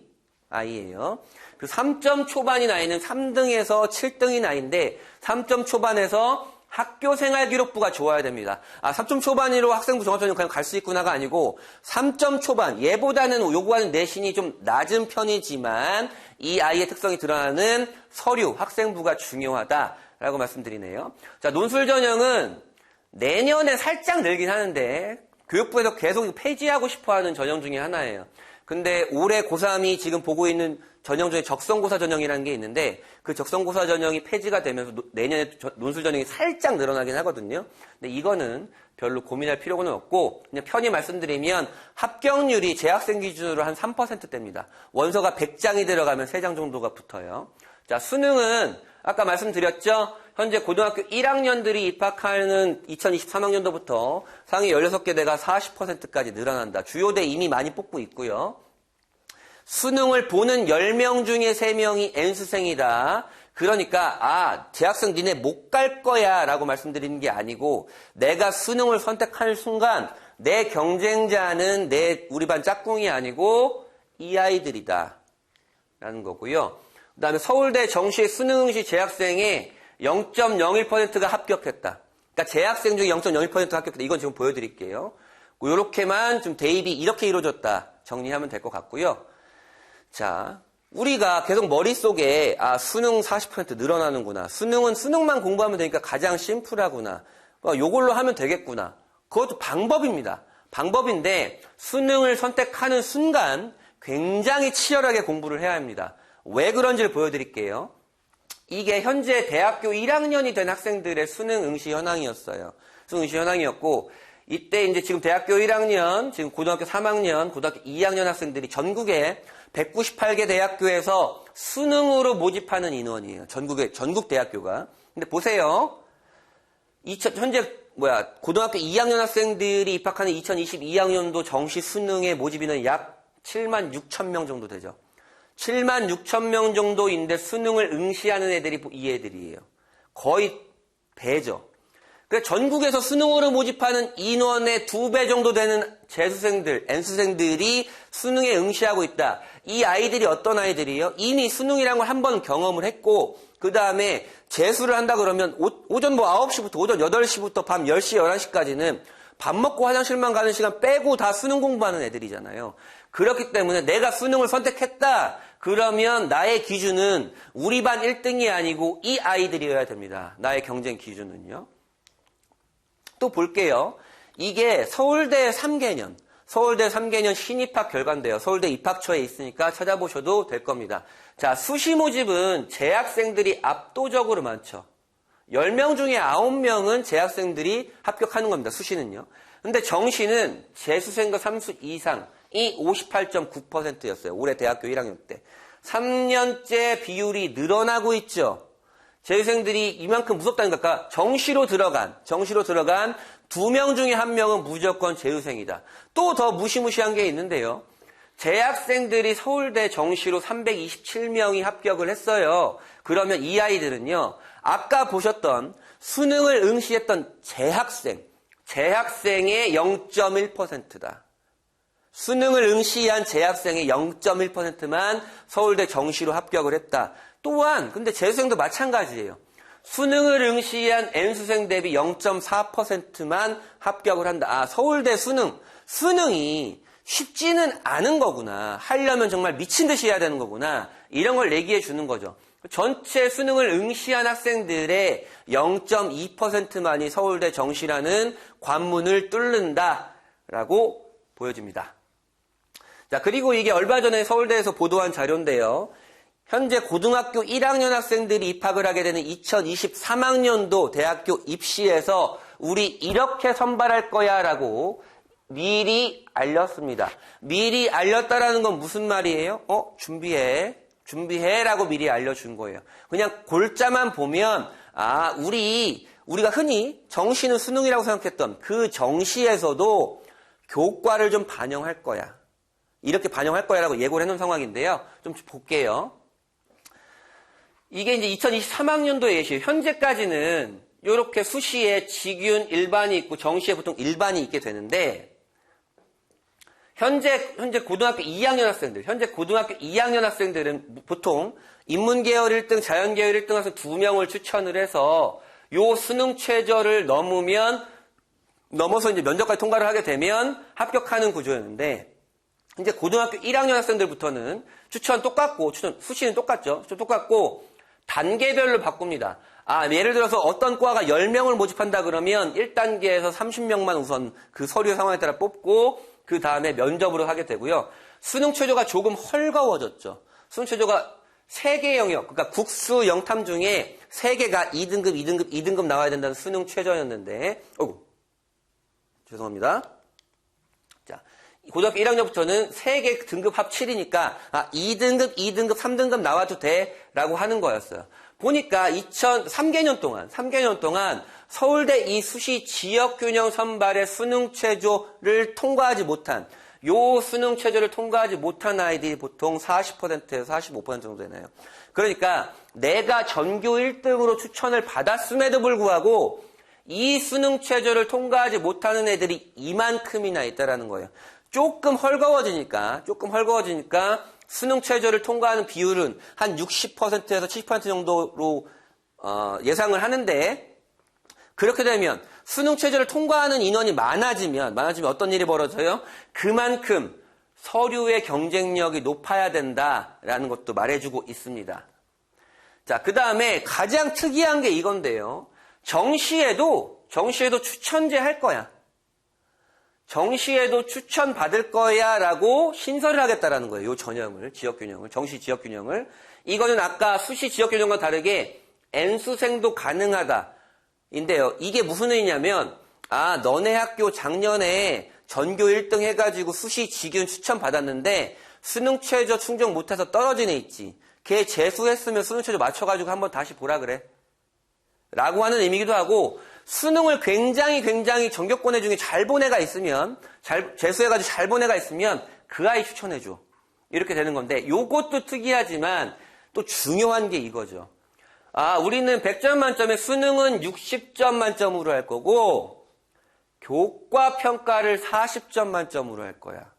아이예요. 그 3점 초반인 아이는 3등에서 7등인 아이인데 3점 초반에서 학교 생활 기록부가 좋아야 됩니다. 3점 초반으로 학생부 종합전형 그냥 갈 수 있구나가 아니고 3점 초반, 얘보다는 요구하는 내신이 좀 낮은 편이지만 이 아이의 특성이 드러나는 서류, 학생부가 중요하다라고 말씀드리네요. 자, 논술 전형은 내년에 살짝 늘긴 하는데 교육부에서 계속 폐지하고 싶어하는 전형 중에 하나예요. 근데 올해 고3이 지금 보고 있는 전형 중에 적성고사 전형이라는 게 있는데 그 적성고사 전형이 폐지가 되면서 내년에 논술 전형이 살짝 늘어나긴 하거든요. 근데 이거는 별로 고민할 필요는 없고 그냥 편히 말씀드리면 합격률이 재학생 기준으로 한 3%대입니다. 원서가 100장이 들어가면 3장 정도가 붙어요. 자, 수능은 아까 말씀드렸죠? 현재 고등학교 1학년들이 입학하는 2023학년도부터 상위 16개 대가 40%까지 늘어난다. 주요대 이미 많이 뽑고 있고요. 수능을 보는 10명 중에 3명이 N수생이다. 그러니까 재학생 니네 못 갈 거야 라고 말씀드리는 게 아니고 내가 수능을 선택할 순간 내 경쟁자는 우리 반 짝꿍이 아니고 이 아이들이다 라는 거고요. 그 다음에 서울대 정시 수능응시 재학생의 0.01%가 합격했다. 그러니까 재학생 중에 0.01%가 합격했다. 이건 지금 보여드릴게요. 이렇게만 좀 대입이 이렇게 이루어졌다. 정리하면 될 것 같고요. 자, 우리가 계속 머릿속에 수능 40% 늘어나는구나. 수능은 수능만 공부하면 되니까 가장 심플하구나. 요걸로 하면 되겠구나. 그것도 방법입니다. 방법인데 수능을 선택하는 순간 굉장히 치열하게 공부를 해야 합니다. 왜 그런지를 보여드릴게요. 이게 현재 대학교 1학년이 된 학생들의 수능 응시 현황이었어요. 수능 응시 현황이었고 이때 이제 지금 대학교 1학년, 지금 고등학교 3학년, 고등학교 2학년 학생들이 전국에 198개 대학교에서 수능으로 모집하는 인원이에요. 전국 대학교가. 근데 보세요. 현재 고등학교 2학년 학생들이 입학하는 2022학년도 정시 수능의 모집인은 약 7만 6천 명 정도 되죠. 7만 6천 명 정도인데 수능을 응시하는 애들이 이 애들이에요. 거의 배죠. 그래서 전국에서 수능으로 모집하는 인원의 2배 정도 되는 재수생들, N수생들이 수능에 응시하고 있다. 이 아이들이 어떤 아이들이에요? 이미 수능이라는 걸 한번 경험을 했고 그 다음에 재수를 한다 그러면 오전 9시부터 오전 8시부터 밤 10시, 11시까지는 밥 먹고 화장실만 가는 시간 빼고 다 수능 공부하는 애들이잖아요. 그렇기 때문에 내가 수능을 선택했다. 그러면 나의 기준은 우리 반 1등이 아니고 이 아이들이어야 됩니다. 나의 경쟁 기준은요. 또 볼게요. 이게 서울대 3개년 신입학 결과인데요. 서울대 입학처에 있으니까 찾아보셔도 될 겁니다. 자, 수시 모집은 재학생들이 압도적으로 많죠. 10명 중에 9명은 재학생들이 합격하는 겁니다. 수시는요. 근데 정시는 재수생과 3수 이상이 58.9%였어요. 올해 대학교 1학년 때. 3년째 비율이 늘어나고 있죠. 재수생들이 이만큼 무섭다니까. 정시로 들어간 2명 중에 1명은 무조건 재수생이다. 또 더 무시무시한 게 있는데요. 재학생들이 서울대 정시로 327명이 합격을 했어요. 그러면 이 아이들은요. 아까 보셨던 수능을 응시했던 재학생의 0.1%다. 수능을 응시한 재학생의 0.1%만 서울대 정시로 합격을 했다. 또한 근데 재수생도 마찬가지예요. 수능을 응시한 N수생 대비 0.4%만 합격을 한다. 서울대 수능이 쉽지는 않은 거구나. 하려면 정말 미친 듯이 해야 되는 거구나. 이런 걸 얘기해 주는 거죠. 전체 수능을 응시한 학생들의 0.2%만이 서울대 정시라는 관문을 뚫는다라고 보여집니다. 자, 그리고 이게 얼마 전에 서울대에서 보도한 자료인데요. 현재 고등학교 1학년 학생들이 입학을 하게 되는 2023학년도 대학교 입시에서 우리 이렇게 선발할 거야 라고 미리 알렸습니다. 미리 알렸다라는 건 무슨 말이에요? 준비해 라고 미리 알려준 거예요. 그냥 골자만 보면 우리가 흔히 정시는 수능이라고 생각했던 그 정시에서도 교과를 좀 반영할 거야. 이렇게 반영할 거야 라고 예고를 해놓은 상황인데요. 좀 볼게요. 이게 이제 2023학년도의 예시예요. 현재까지는 이렇게 수시에 직윤 일반이 있고 정시에 보통 일반이 있게 되는데 현재 고등학교 2학년 학생들은 보통 인문계열 1등, 자연계열 1등 해서 2명을 추천을 해서 요 수능 최저를 넘어서 이제 면접까지 통과를 하게 되면 합격하는 구조였는데, 이제 고등학교 1학년 학생들부터는 추천 똑같고, 수시는 똑같죠. 추천 똑같고, 단계별로 바꿉니다. 예를 들어서 어떤 과가 10명을 모집한다 그러면 1단계에서 30명만 우선 그 서류 상황에 따라 뽑고, 그 다음에 면접으로 하게 되고요. 수능 최저가 조금 헐거워졌죠. 수능 최저가 3개 영역, 그러니까 국수 영탐 중에 3개가 2등급, 2등급, 2등급 나와야 된다는 수능 최저였는데, 죄송합니다. 자, 고등학교 1학년부터는 3개 등급 합 7이니까 2등급, 2등급, 3등급 나와도 돼 라고 하는 거였어요. 보니까 3개년 동안 서울대 이 수시 지역균형 선발의 수능 최저를 통과하지 못한, 요 수능 최저를 통과하지 못한 아이들이 보통 40%에서 45% 정도 되나요? 그러니까 내가 전교 1등으로 추천을 받았음에도 불구하고 이 수능 최저를 통과하지 못하는 애들이 이만큼이나 있다라는 거예요. 조금 헐거워지니까 수능 최저를 통과하는 비율은 한 60%에서 70% 정도로 예상을 하는데, 그렇게 되면 수능 최저를 통과하는 인원이 많아지면 어떤 일이 벌어져요? 그만큼 서류의 경쟁력이 높아야 된다라는 것도 말해주고 있습니다. 자, 그 다음에 가장 특이한 게 이건데요. 정시에도 추천제 할 거야. 정시에도 추천 받을 거야 라고 신설을 하겠다라는 거예요. 요 전형을, 지역균형을, 정시 지역균형을. 이거는 아까 수시 지역균형과 다르게 N수생도 가능하다. 인데요. 이게 무슨 의미냐면, 너네 학교 작년에 전교 1등 해가지고 수시 지균 추천 받았는데 수능 최저 충족 못해서 떨어진 애 있지. 걔 재수했으면 수능 최저 맞춰가지고 한번 다시 보라 그래. 라고 하는 의미기도 하고, 수능을 굉장히 전교권 애 중에 잘 본 애가 있으면, 재수해가지고 잘 본 애가 있으면 그 아이 추천해줘. 이렇게 되는 건데, 요것도 특이하지만 또 중요한 게 이거죠. 우리는 100점 만점에 수능은 60점 만점으로 할 거고, 교과 평가를 40점 만점으로 할 거야.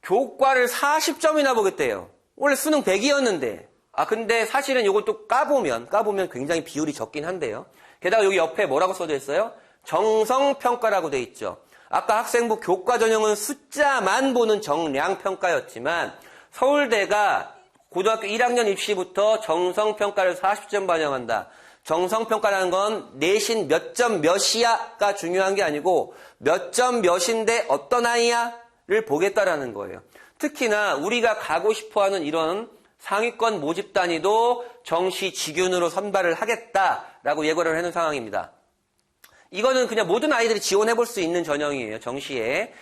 교과를 40점이나 보겠대요. 원래 수능 100이었는데. 근데 사실은 이것도 까보면 굉장히 비율이 적긴 한데요. 게다가 여기 옆에 뭐라고 써져 있어요? 정성평가라고 돼 있죠. 아까 학생부 교과 전형은 숫자만 보는 정량평가였지만 서울대가 고등학교 1학년 입시부터 정성평가를 40점 반영한다. 정성평가라는 건 내신 몇 점 몇이야가 중요한 게 아니고 몇 점 몇인데 어떤 아이야를 보겠다라는 거예요. 특히나 우리가 가고 싶어하는 이런 상위권 모집 단위도 정시 지균으로 선발을 하겠다라고 예고를 해놓은 상황입니다. 이거는 그냥 모든 아이들이 지원해볼 수 있는 전형이에요. 정시에.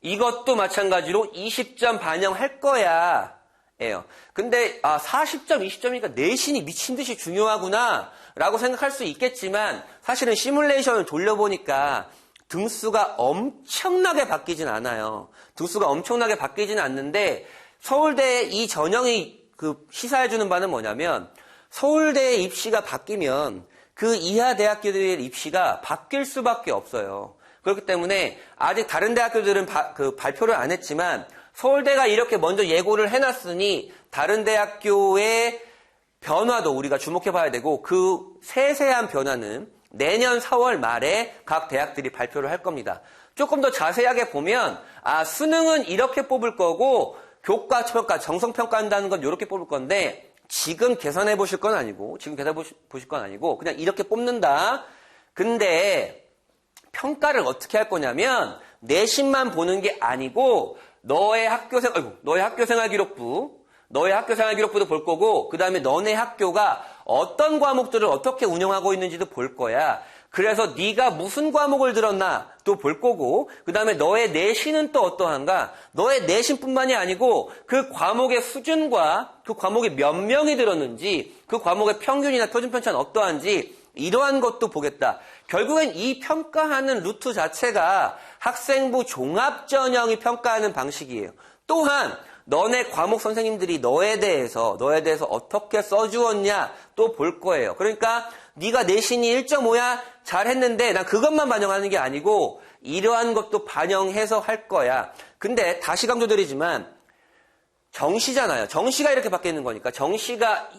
이것도 마찬가지로 20점 반영할 거야. 예요. 근데 40점, 20점이니까 내신이 미친 듯이 중요하구나 라고 생각할 수 있겠지만 사실은 시뮬레이션을 돌려보니까 등수가 엄청나게 바뀌진 않아요. 등수가 엄청나게 바뀌진 않는데 서울대 이 전형이 시사해주는 바는 뭐냐면 서울대 입시가 바뀌면 그 이하 대학교들의 입시가 바뀔 수밖에 없어요. 그렇기 때문에 아직 다른 대학교들은 발표를 안 했지만 서울대가 이렇게 먼저 예고를 해놨으니 다른 대학교의 변화도 우리가 주목해봐야 되고 그 세세한 변화는 내년 4월 말에 각 대학들이 발표를 할 겁니다. 조금 더 자세하게 보면 수능은 이렇게 뽑을 거고 교과 평가, 정성평가 한다는 건 이렇게 뽑을 건데 지금 계산해 보실 건 아니고 그냥 이렇게 뽑는다. 근데 평가를 어떻게 할 거냐면 내신만 보는 게 아니고 너의 학교생활 기록부도 볼 거고 그 다음에 너네 학교가 어떤 과목들을 어떻게 운영하고 있는지도 볼 거야. 그래서 네가 무슨 과목을 들었나 또 볼 거고 그 다음에 너의 내신은 또 어떠한가. 너의 내신뿐만이 아니고 그 과목의 수준과 그 과목에 몇 명이 들었는지 그 과목의 평균이나 표준 편차는 어떠한지 이러한 것도 보겠다. 결국엔 이 평가하는 루트 자체가 학생부 종합전형이 평가하는 방식이에요. 또한 너네 과목 선생님들이 너에 대해서 어떻게 써주었냐 또 볼 거예요. 그러니까 네가 내신이 1.5야 잘했는데 난 그것만 반영하는 게 아니고 이러한 것도 반영해서 할 거야. 근데 다시 강조드리지만 정시잖아요. 정시가 이렇게 바뀌는 거니까 정시가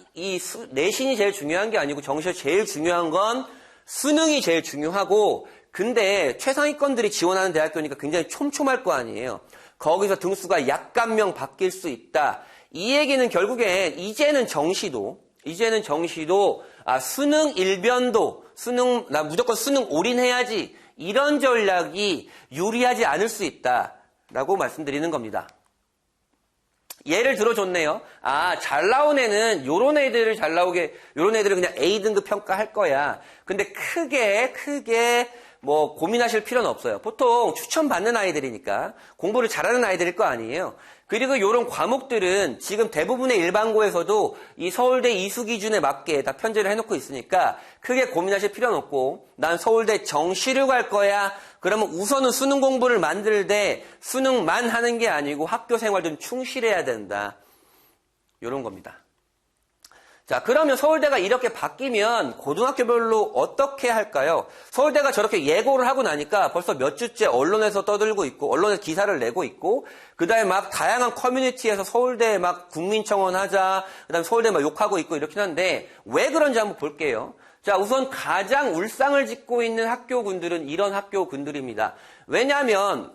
내신이 제일 중요한 게 아니고 정시가 제일 중요한 건 수능이 제일 중요하고 근데 최상위권들이 지원하는 대학교니까 굉장히 촘촘할 거 아니에요. 거기서 등수가 약간명 바뀔 수 있다. 이 얘기는 결국엔 이제는 정시도 수능 일변도 나 무조건 수능 올인해야지 이런 전략이 유리하지 않을 수 있다라고 말씀드리는 겁니다. 예를 들어줬네요. 잘 나온 애는 요런 애들을 요런 애들을 그냥 A등급 평가할 거야. 근데 크게 뭐 고민하실 필요는 없어요. 보통 추천받는 아이들이니까 공부를 잘하는 아이들일 거 아니에요. 그리고 요런 과목들은 지금 대부분의 일반고에서도 이 서울대 이수 기준에 맞게 다 편제를 해놓고 있으니까 크게 고민하실 필요는 없고 난 서울대 정시를 갈 거야. 그러면 우선은 수능 공부를 만들되 수능만 하는 게 아니고 학교 생활 좀 충실해야 된다. 요런 겁니다. 자, 그러면 서울대가 이렇게 바뀌면 고등학교별로 어떻게 할까요? 서울대가 저렇게 예고를 하고 나니까 벌써 몇 주째 언론에서 떠들고 있고, 언론에서 기사를 내고 있고, 그 다음에 막 다양한 커뮤니티에서 서울대 막 국민청원 하자, 그 다음에 서울대 막 욕하고 있고 이렇긴 한데, 왜 그런지 한번 볼게요. 자, 우선 가장 울상을 짓고 있는 학교군들은 이런 학교군들입니다. 왜냐하면,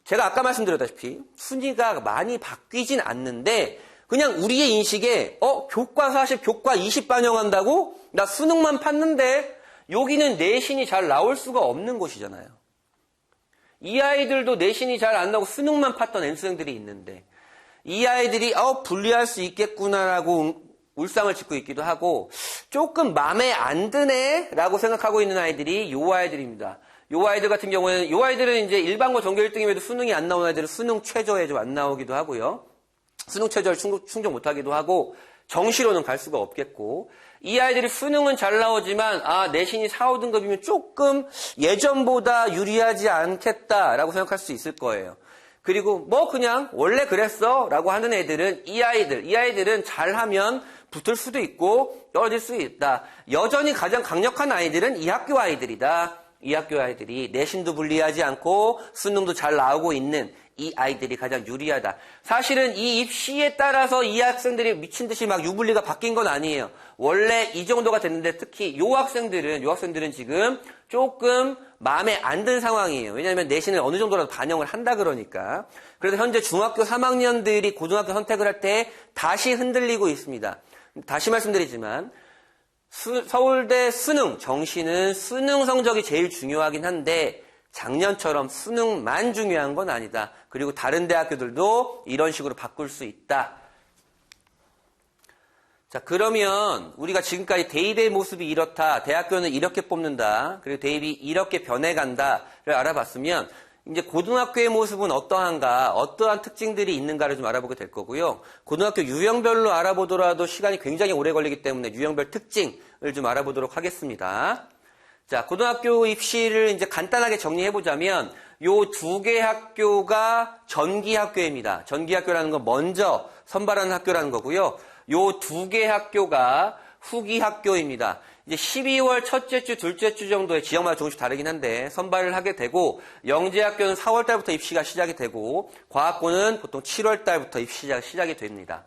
제가 아까 말씀드렸다시피, 순위가 많이 바뀌진 않는데, 그냥 우리의 인식에 교과 40, 교과 20 반영한다고? 나 수능만 팠는데 여기는 내신이 잘 나올 수가 없는 곳이잖아요. 이 아이들도 내신이 잘 안 나오고 수능만 팠던 N수생들이 있는데 이 아이들이 불리할 수 있겠구나라고 울상을 짓고 있기도 하고 조금 마음에 안 드네라고 생각하고 있는 아이들이 요 아이들입니다. 요 아이들 같은 경우에는 요 아이들은 이제 일반고 전교 1등임에도 수능이 안 나오는 아이들은 수능 최저에 좀 안 나오기도 하고요. 수능 최저를 충족 못하기도 하고 정시로는 갈 수가 없겠고 이 아이들이 수능은 잘 나오지만 내신이 4, 5등급이면 조금 예전보다 유리하지 않겠다라고 생각할 수 있을 거예요. 그리고 그냥 원래 그랬어 라고 하는 애들은 이 아이들은 잘하면 붙을 수도 있고 떨어질 수 있다. 여전히 가장 강력한 아이들은 이 학교 아이들이다. 이 학교 아이들이 내신도 불리하지 않고 수능도 잘 나오고 있는 이 아이들이 가장 유리하다. 사실은 이 입시에 따라서 이 학생들이 미친 듯이 막 유불리가 바뀐 건 아니에요. 원래 이 정도가 됐는데 특히 요 학생들은 지금 조금 마음에 안 든 상황이에요. 왜냐하면 내신을 어느 정도라도 반영을 한다 그러니까. 그래서 현재 중학교 3학년들이 고등학교 선택을 할 때 다시 흔들리고 있습니다. 다시 말씀드리지만 서울대 수능, 정시는 수능 성적이 제일 중요하긴 한데 작년처럼 수능만 중요한 건 아니다. 그리고 다른 대학교들도 이런 식으로 바꿀 수 있다. 자, 그러면 우리가 지금까지 대입의 모습이 이렇다. 대학교는 이렇게 뽑는다. 그리고 대입이 이렇게 변해간다를 알아봤으면 이제 고등학교의 모습은 어떠한가, 어떠한 특징들이 있는가를 좀 알아보게 될 거고요. 고등학교 유형별로 알아보더라도 시간이 굉장히 오래 걸리기 때문에 유형별 특징을 좀 알아보도록 하겠습니다. 자, 고등학교 입시를 이제 간단하게 정리해보자면, 요 두 개 학교가 전기학교입니다. 전기학교라는 건 먼저 선발하는 학교라는 거고요. 요 두 개 학교가 후기학교입니다. 이제 12월 첫째 주, 둘째 주 정도에 지역마다 조금씩 다르긴 한데, 선발을 하게 되고, 영재학교는 4월 달부터 입시가 시작이 되고, 과학고는 보통 7월 달부터 입시가 시작이 됩니다.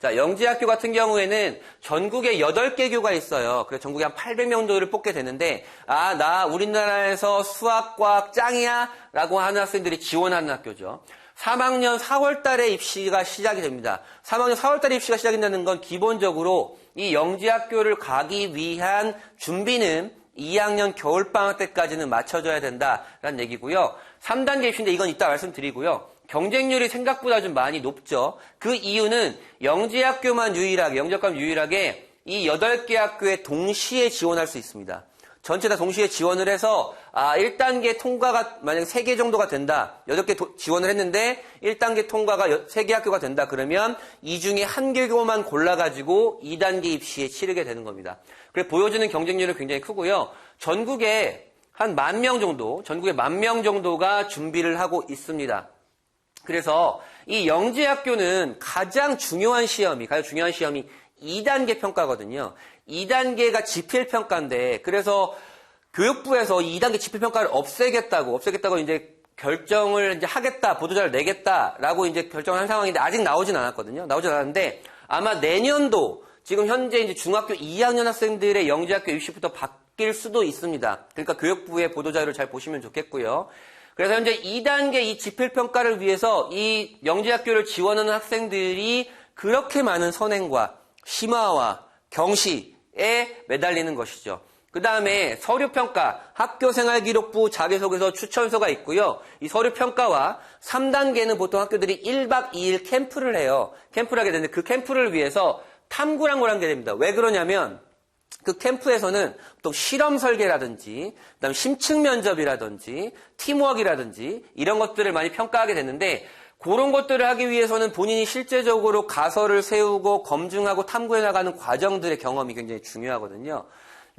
자, 영재학교 같은 경우에는 전국에 8개 교가 있어요. 그래서 전국에 한 800명 정도를 뽑게 되는데, 나 우리나라에서 수학과학 짱이야 라고 하는 학생들이 지원하는 학교죠. 3학년 4월 달에 입시가 시작이 됩니다. 3학년 4월 달에 입시가 시작이 된다는 건 기본적으로 이 영재학교를 가기 위한 준비는 2학년 겨울방학 때까지는 맞춰줘야 된다라는 얘기고요. 3단계 입시인데 이건 이따 말씀드리고요. 경쟁률이 생각보다 좀 많이 높죠. 그 이유는 영재학교만 유일하게 이 8개 학교에 동시에 지원할 수 있습니다. 전체 다 동시에 지원을 해서 1단계 통과가 만약에 3개 정도가 된다. 8개 지원을 했는데 1단계 통과가 3개 학교가 된다. 그러면 이 중에 1개교만 골라가지고 2단계 입시에 치르게 되는 겁니다. 그래서 보여주는 경쟁률은 굉장히 크고요. 전국에 한 10,000명 정도, 전국에 10,000명 정도가 준비를 하고 있습니다. 그래서 이 영재학교는 가장 중요한 시험이 2단계 평가거든요. 2단계가 지필평가인데, 그래서 교육부에서 2단계 지필평가를 없애겠다고 이제 결정을 이제 하겠다, 보도자를 내겠다라고 이제 결정을 한 상황인데, 아직 나오진 않았거든요. 나오진 않았는데, 아마 내년도, 지금 현재 이제 중학교 2학년 학생들의 영재학교 입시부터 바뀔 수도 있습니다. 그러니까 교육부의 보도자료를 잘 보시면 좋겠고요. 그래서 현재 2단계 이 지필평가를 위해서 이 영재학교를 지원하는 학생들이 그렇게 많은 선행과 심화와 경시에 매달리는 것이죠. 그 다음에 서류평가, 학교생활기록부 자기소개서 추천서가 있고요. 이 서류평가와 3단계는 보통 학교들이 1박 2일 캠프를 해요. 캠프를 하게 되는데 그 캠프를 위해서 탐구란 걸 하게 됩니다. 왜 그러냐면 그 캠프에서는 보통 실험 설계라든지 그다음에 심층 면접이라든지 팀워크라든지 이런 것들을 많이 평가하게 되는데 그런 것들을 하기 위해서는 본인이 실제적으로 가설을 세우고 검증하고 탐구해 나가는 과정들의 경험이 굉장히 중요하거든요.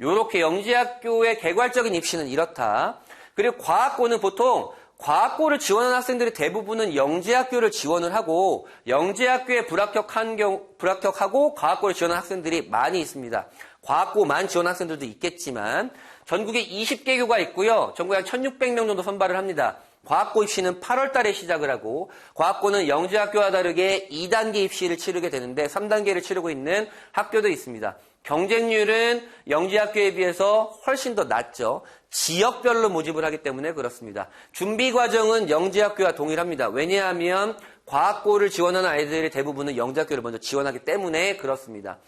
요렇게 영재학교의 개괄적인 입시는 이렇다. 그리고 과학고는 보통 과학고를 지원하는 학생들이 대부분은 영재학교를 지원을 하고 영재학교에 불합격하고 과학고를 지원하는 학생들이 많이 있습니다. 과학고만 지원하는 학생들도 있겠지만 전국에 20개 교가 있고요. 전국에 한 1,600명 정도 선발을 합니다. 과학고 입시는 8월 달에 시작을 하고 과학고는 영재학교와 다르게 2단계 입시를 치르게 되는데 3단계를 치르고 있는 학교도 있습니다. 경쟁률은 영재학교에 비해서 훨씬 더 낮죠. 지역별로 모집을 하기 때문에 그렇습니다. 준비 과정은 영재학교와 동일합니다. 왜냐하면 과학고를 지원하는 아이들이 대부분은 영재학교를 먼저 지원하기 때문에 그렇습니다.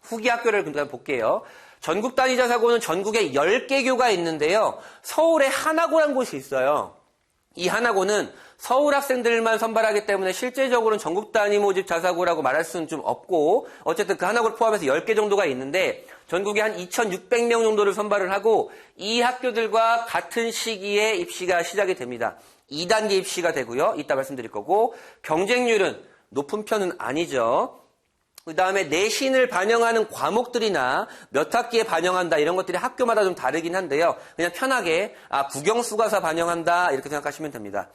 후기 학교를 그럼 볼게요. 전국 단위자 사고는 전국에 10개 교가 있는데요. 서울에 하나고라는 곳이 있어요. 이 하나고는 서울 학생들만 선발하기 때문에 실제적으로는 전국 단위 모집 자사고라고 말할 수는 좀 없고 어쨌든 그 하나고를 포함해서 10개 정도가 있는데 전국에 한 2,600명 정도를 선발을 하고 이 학교들과 같은 시기에 입시가 시작이 됩니다. 2단계 입시가 되고요. 이따 말씀드릴 거고 경쟁률은 높은 편은 아니죠. 그 다음에 내신을 반영하는 과목들이나 몇 학기에 반영한다 이런 것들이 학교마다 좀 다르긴 한데요. 그냥 편하게 국영수가사 반영한다 이렇게 생각하시면 됩니다.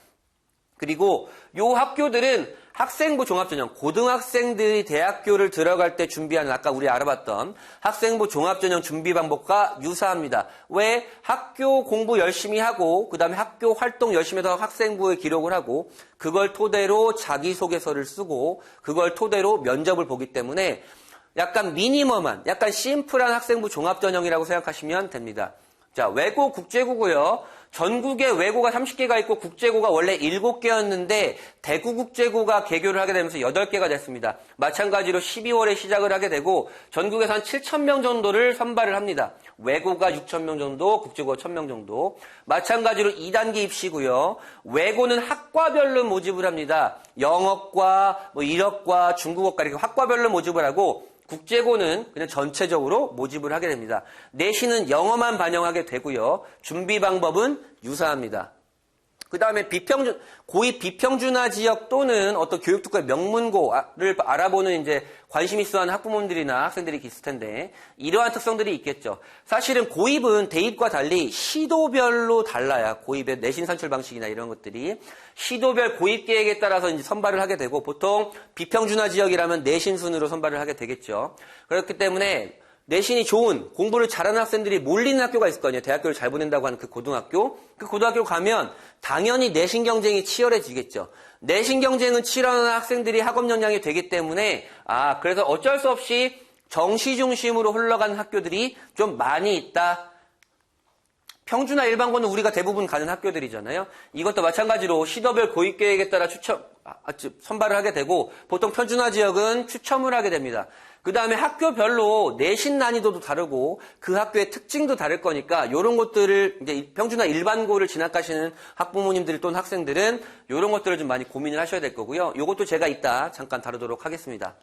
그리고 요 학교들은 학생부 종합전형, 고등학생들이 대학교를 들어갈 때 준비하는 아까 우리 알아봤던 학생부 종합전형 준비 방법과 유사합니다. 왜? 학교 공부 열심히 하고 그 다음에 학교 활동 열심히 해서 학생부에 기록을 하고 그걸 토대로 자기소개서를 쓰고 그걸 토대로 면접을 보기 때문에 약간 미니멈한, 약간 심플한 학생부 종합전형이라고 생각하시면 됩니다. 자, 외고 국제고고요. 전국에 외고가 30개가 있고 국제고가 원래 7개였는데 대구국제고가 개교를 하게 되면서 8개가 됐습니다. 마찬가지로 12월에 시작을 하게 되고 전국에서 한 7,000명 정도를 선발을 합니다. 외고가 6,000명 정도, 국제고가 1,000명 정도. 마찬가지로 2단계 입시고요. 외고는 학과별로 모집을 합니다. 영어과, 일어과, 중국어과 이렇게 학과별로 모집을 하고 국제고는 그냥 전체적으로 모집을 하게 됩니다. 내신은 영어만 반영하게 되고요. 준비 방법은 유사합니다. 그 다음에 고입 비평준화 지역 또는 어떤 교육특구의 명문고를 알아보는 이제 관심 있어 하는 학부모님들이나 학생들이 있을 텐데, 이러한 특성들이 있겠죠. 사실은 고입은 대입과 달리 시도별로 달라요. 고입의 내신 산출 방식이나 이런 것들이. 시도별 고입 계획에 따라서 이제 선발을 하게 되고, 보통 비평준화 지역이라면 내신 순으로 선발을 하게 되겠죠. 그렇기 때문에 내신이 좋은, 공부를 잘하는 학생들이 몰리는 학교가 있을 거 아니에요. 대학교를 잘 보낸다고 하는 그 고등학교. 그 고등학교 가면 당연히 내신 경쟁이 치열해지겠죠. 내신 경쟁은 치열한 학생들이 학업 역량이 되기 때문에, 그래서 어쩔 수 없이 정시 중심으로 흘러가는 학교들이 좀 많이 있다. 평준화 일반고는 우리가 대부분 가는 학교들이잖아요. 이것도 마찬가지로 시도별 고입 계획에 따라 선발을 하게 되고, 보통 평준화 지역은 추첨을 하게 됩니다. 그 다음에 학교별로 내신 난이도도 다르고 그 학교의 특징도 다를 거니까 이런 것들을 이제 평준화 일반고를 진학하시는 학부모님들 또는 학생들은 이런 것들을 좀 많이 고민을 하셔야 될 거고요. 이것도 제가 이따 잠깐 다루도록 하겠습니다.